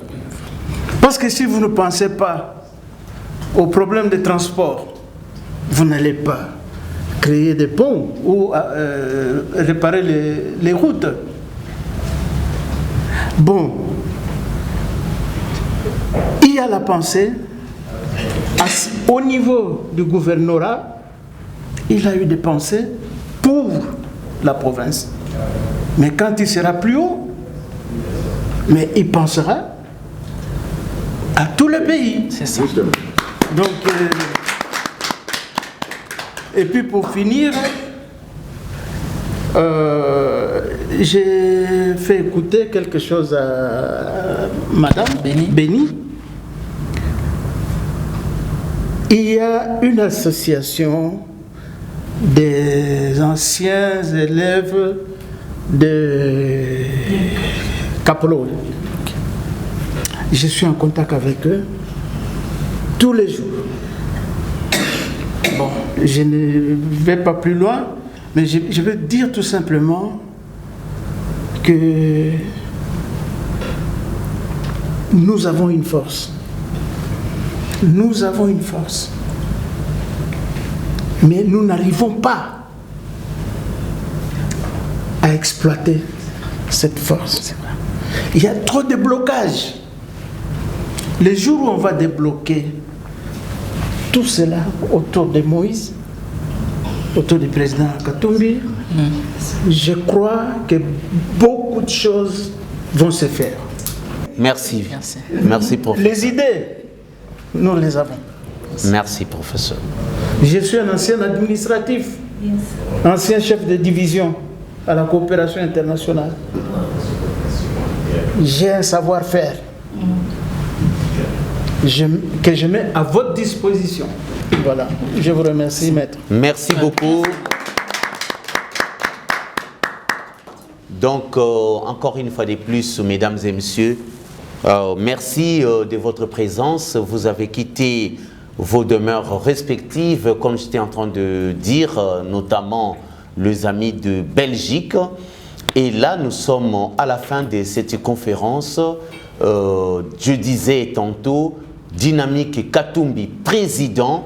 [SPEAKER 3] Parce que si vous ne pensez pas aux problèmes de transport, vous n'allez pas créer des ponts ou réparer les routes. Bon, il y a la pensée. Au niveau du gouvernorat, il a eu des pensées pour la province. Mais quand il sera plus haut, mais il pensera à tout le pays.
[SPEAKER 2] C'est ça.
[SPEAKER 3] Donc, et puis pour finir, j'ai fait écouter quelque chose à Madame Béni. Il y a une association des anciens élèves de Capolo. Je suis en contact avec eux tous les jours. Bon, je ne vais pas plus loin, mais je veux dire tout simplement que nous avons une force. Nous avons une force. Mais nous n'arrivons pas à exploiter cette force. Il y a trop de blocages. Le jour où on va débloquer tout cela autour de Moïse, autour du président Katumbi, je crois que beaucoup de choses vont se faire.
[SPEAKER 1] Merci. Merci, professeur.
[SPEAKER 3] Les idées, nous les avons.
[SPEAKER 1] Merci, professeur.
[SPEAKER 3] Je suis un ancien administratif, ancien chef de division à la coopération internationale. J'ai un savoir-faire que je mets à votre disposition. Voilà, je vous remercie, maître.
[SPEAKER 1] Merci beaucoup. Donc, encore une fois de plus, mesdames et messieurs, merci de votre présence. Vous avez quitté vos demeures respectives, comme j'étais en train de dire, notamment les amis de Belgique. Et là, nous sommes à la fin de cette conférence. Je disais tantôt, Dynamique Katumbi, président,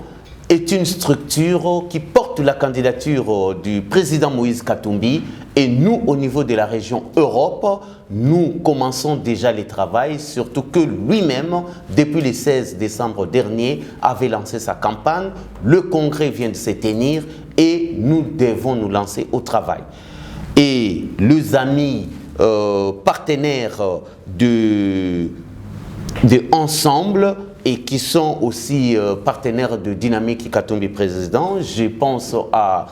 [SPEAKER 1] est une structure qui porte la candidature du président Moïse Katumbi. Et nous, au niveau de la région Europe, nous commençons déjà les travaux, surtout que lui-même, depuis le 16 décembre dernier, avait lancé sa campagne. Le congrès vient de se tenir et nous devons nous lancer au travail. Et les amis partenaires de Ensemble et qui sont aussi partenaires de Dynamique Katumbi Président, je pense à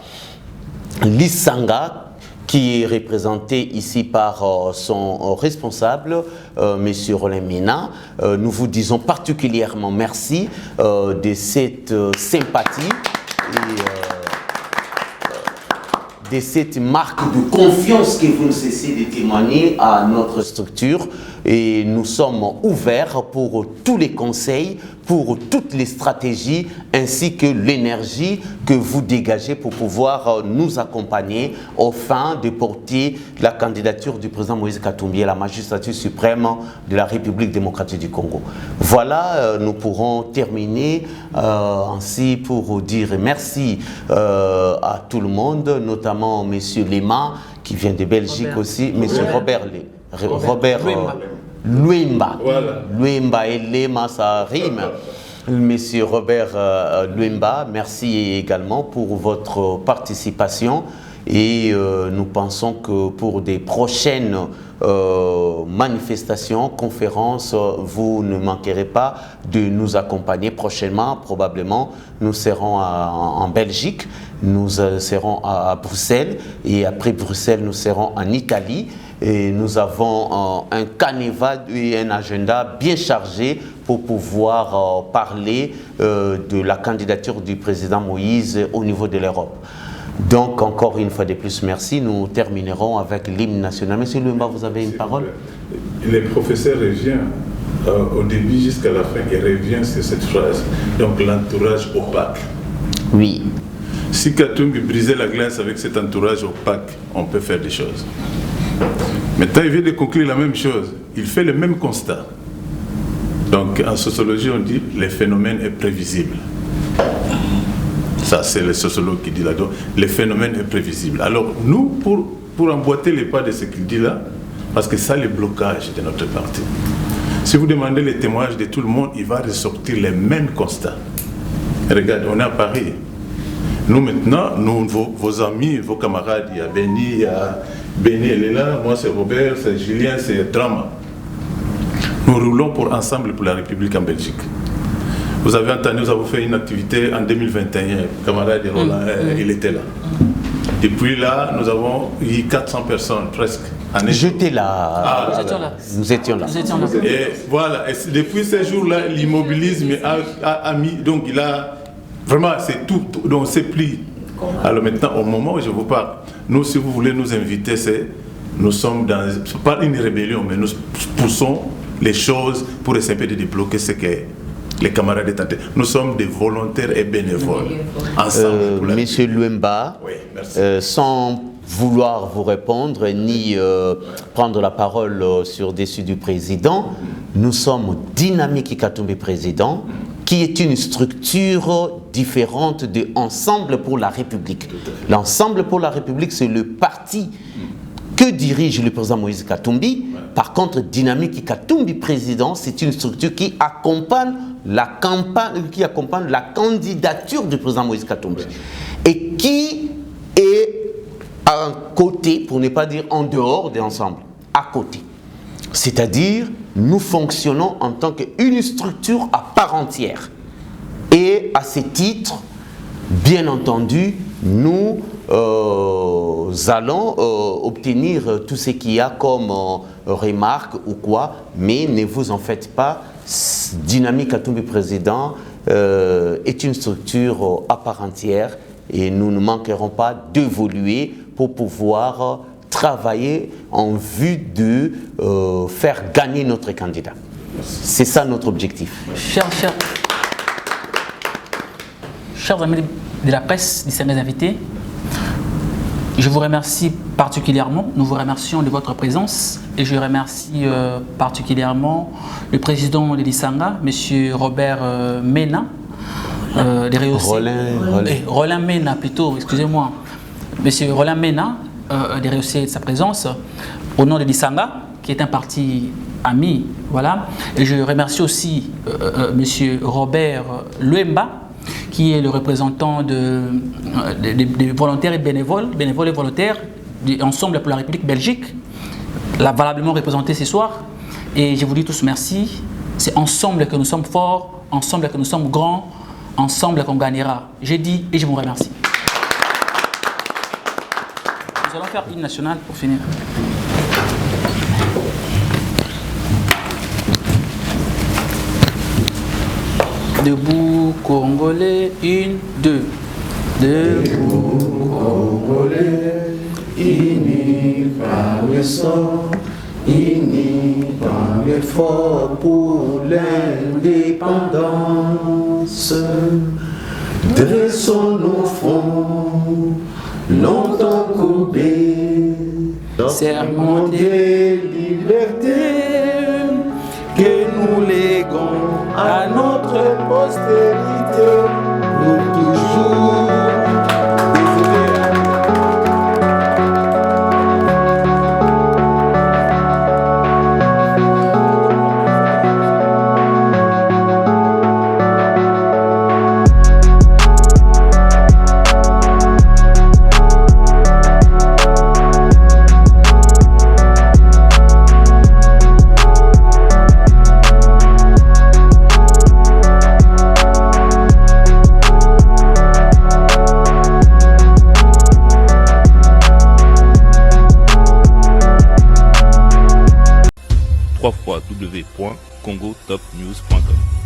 [SPEAKER 1] l'Issanga, qui est représenté ici par son responsable, M. Roland Mena. Nous vous disons particulièrement merci de cette sympathie et de cette marque de confiance que vous ne cessez de témoigner à notre structure. Et nous sommes ouverts pour tous les conseils, pour toutes les stratégies, ainsi que l'énergie que vous dégagez pour pouvoir nous accompagner au fin de porter la candidature du président Moïse Katumbi à la magistrature suprême de la République démocratique du Congo. Voilà, nous pourrons terminer ainsi pour dire merci à tout le monde, notamment M. Lema, qui vient de Belgique aussi, M. Robert Luemba. Voilà. Luemba et Lema, ça rime. Monsieur Robert Luemba, merci également pour votre participation et nous pensons que pour des prochaines manifestations, conférences, vous ne manquerez pas de nous accompagner prochainement. Probablement, nous serons en Belgique, nous serons à Bruxelles et après Bruxelles, nous serons en Italie. Et nous avons un carnaval et un agenda bien chargé pour pouvoir parler de la candidature du président Moïse au niveau de l'Europe. Donc, encore une fois de plus, merci. Nous terminerons avec l'hymne national. Monsieur Lumba, vous avez une parole?
[SPEAKER 5] Le professeur revient au début jusqu'à la fin, il revient sur cette phrase. Donc, l'entourage opaque.
[SPEAKER 1] Oui.
[SPEAKER 5] Si Katumbi brisait la glace avec cet entourage opaque, on peut faire des choses. Maintenant, il vient de conclure la même chose. Il fait le même constat. Donc, en sociologie, on dit que le phénomène est prévisible. Ça, c'est le sociologue qui dit là-dedans. Le phénomène est prévisible. Alors, nous, pour emboîter les pas de ce qu'il dit là, parce que ça, le blocage de notre parti. Si vous demandez les témoignages de tout le monde, il va ressortir les mêmes constats. Regarde, on est à Paris. Nous, maintenant, vos amis, vos camarades, il y a Benny, elle est là, moi c'est Robert, c'est Julien, c'est Drama. Nous roulons ensemble pour la République en Belgique. Vous avez entendu, nous avons fait une activité en 2021, camarade Roland, il était là. Depuis là, nous avons eu 400 personnes presque.
[SPEAKER 1] J'étais là. Nous étions là.
[SPEAKER 5] Et voilà, et depuis ces jours-là, l'immobilisme a mis, donc il a, vraiment c'est tout, donc c'est pris. Alors maintenant, au moment où je vous parle, nous, si vous voulez nous inviter, c'est nous sommes dans, pas une rébellion, mais nous poussons les choses pour essayer de débloquer ce que les camarades étaient. Nous sommes des volontaires et bénévoles. Ensemble.
[SPEAKER 1] Monsieur Luemba,
[SPEAKER 5] oui,
[SPEAKER 1] sans vouloir vous répondre ni prendre la parole sur dessus du président, nous sommes Dynamique Katumbi Président, qui est une structure différente de Ensemble pour la République. L'Ensemble pour la République, c'est le parti que dirige le président Moïse Katumbi. Par contre, Dynamique Katumbi Président, c'est une structure qui accompagne la campagne, qui accompagne la candidature du président Moïse Katumbi et qui est à côté, pour ne pas dire en dehors de Ensemble, à côté. C'est-à-dire, nous fonctionnons en tant qu'une structure à part entière. Et à ce titre, bien entendu, nous allons obtenir tout ce qu'il y a comme remarque ou quoi, mais ne vous en faites pas. Dynamique Katumbi Président est une structure à part entière et nous ne manquerons pas d'évoluer pour pouvoir travailler en vue de faire gagner notre candidat. C'est ça notre objectif.
[SPEAKER 2] Chers amis de la presse, distingués invités, je vous remercie particulièrement, nous vous remercions de votre présence et je remercie particulièrement le président de l'Isanga, M. Robert Mena, Roland Mena plutôt, excusez-moi, M. Roland Mena, de rehausser sa présence au nom de l'Isanga, qui est un parti ami, voilà. Et je remercie aussi M. Robert Luemba, qui est le représentant des volontaires et bénévoles et volontaires Ensemble pour la République Belgique, l'a valablement représenté ce soir. Et je vous dis tous merci. C'est ensemble que nous sommes forts, ensemble que nous sommes grands, ensemble qu'on gagnera. J'ai dit et je vous remercie. Nous allons faire l'hymne national pour finir. Debout Congolais, 1, 2. Debout
[SPEAKER 3] Congolais, unis par le sang, unis par l'effort pour l'indépendance. Dressons nos fronts, longtemps courbés, serment des libertés que nous léguons à notre postérité pour toujours.
[SPEAKER 11] www.congotopnews.com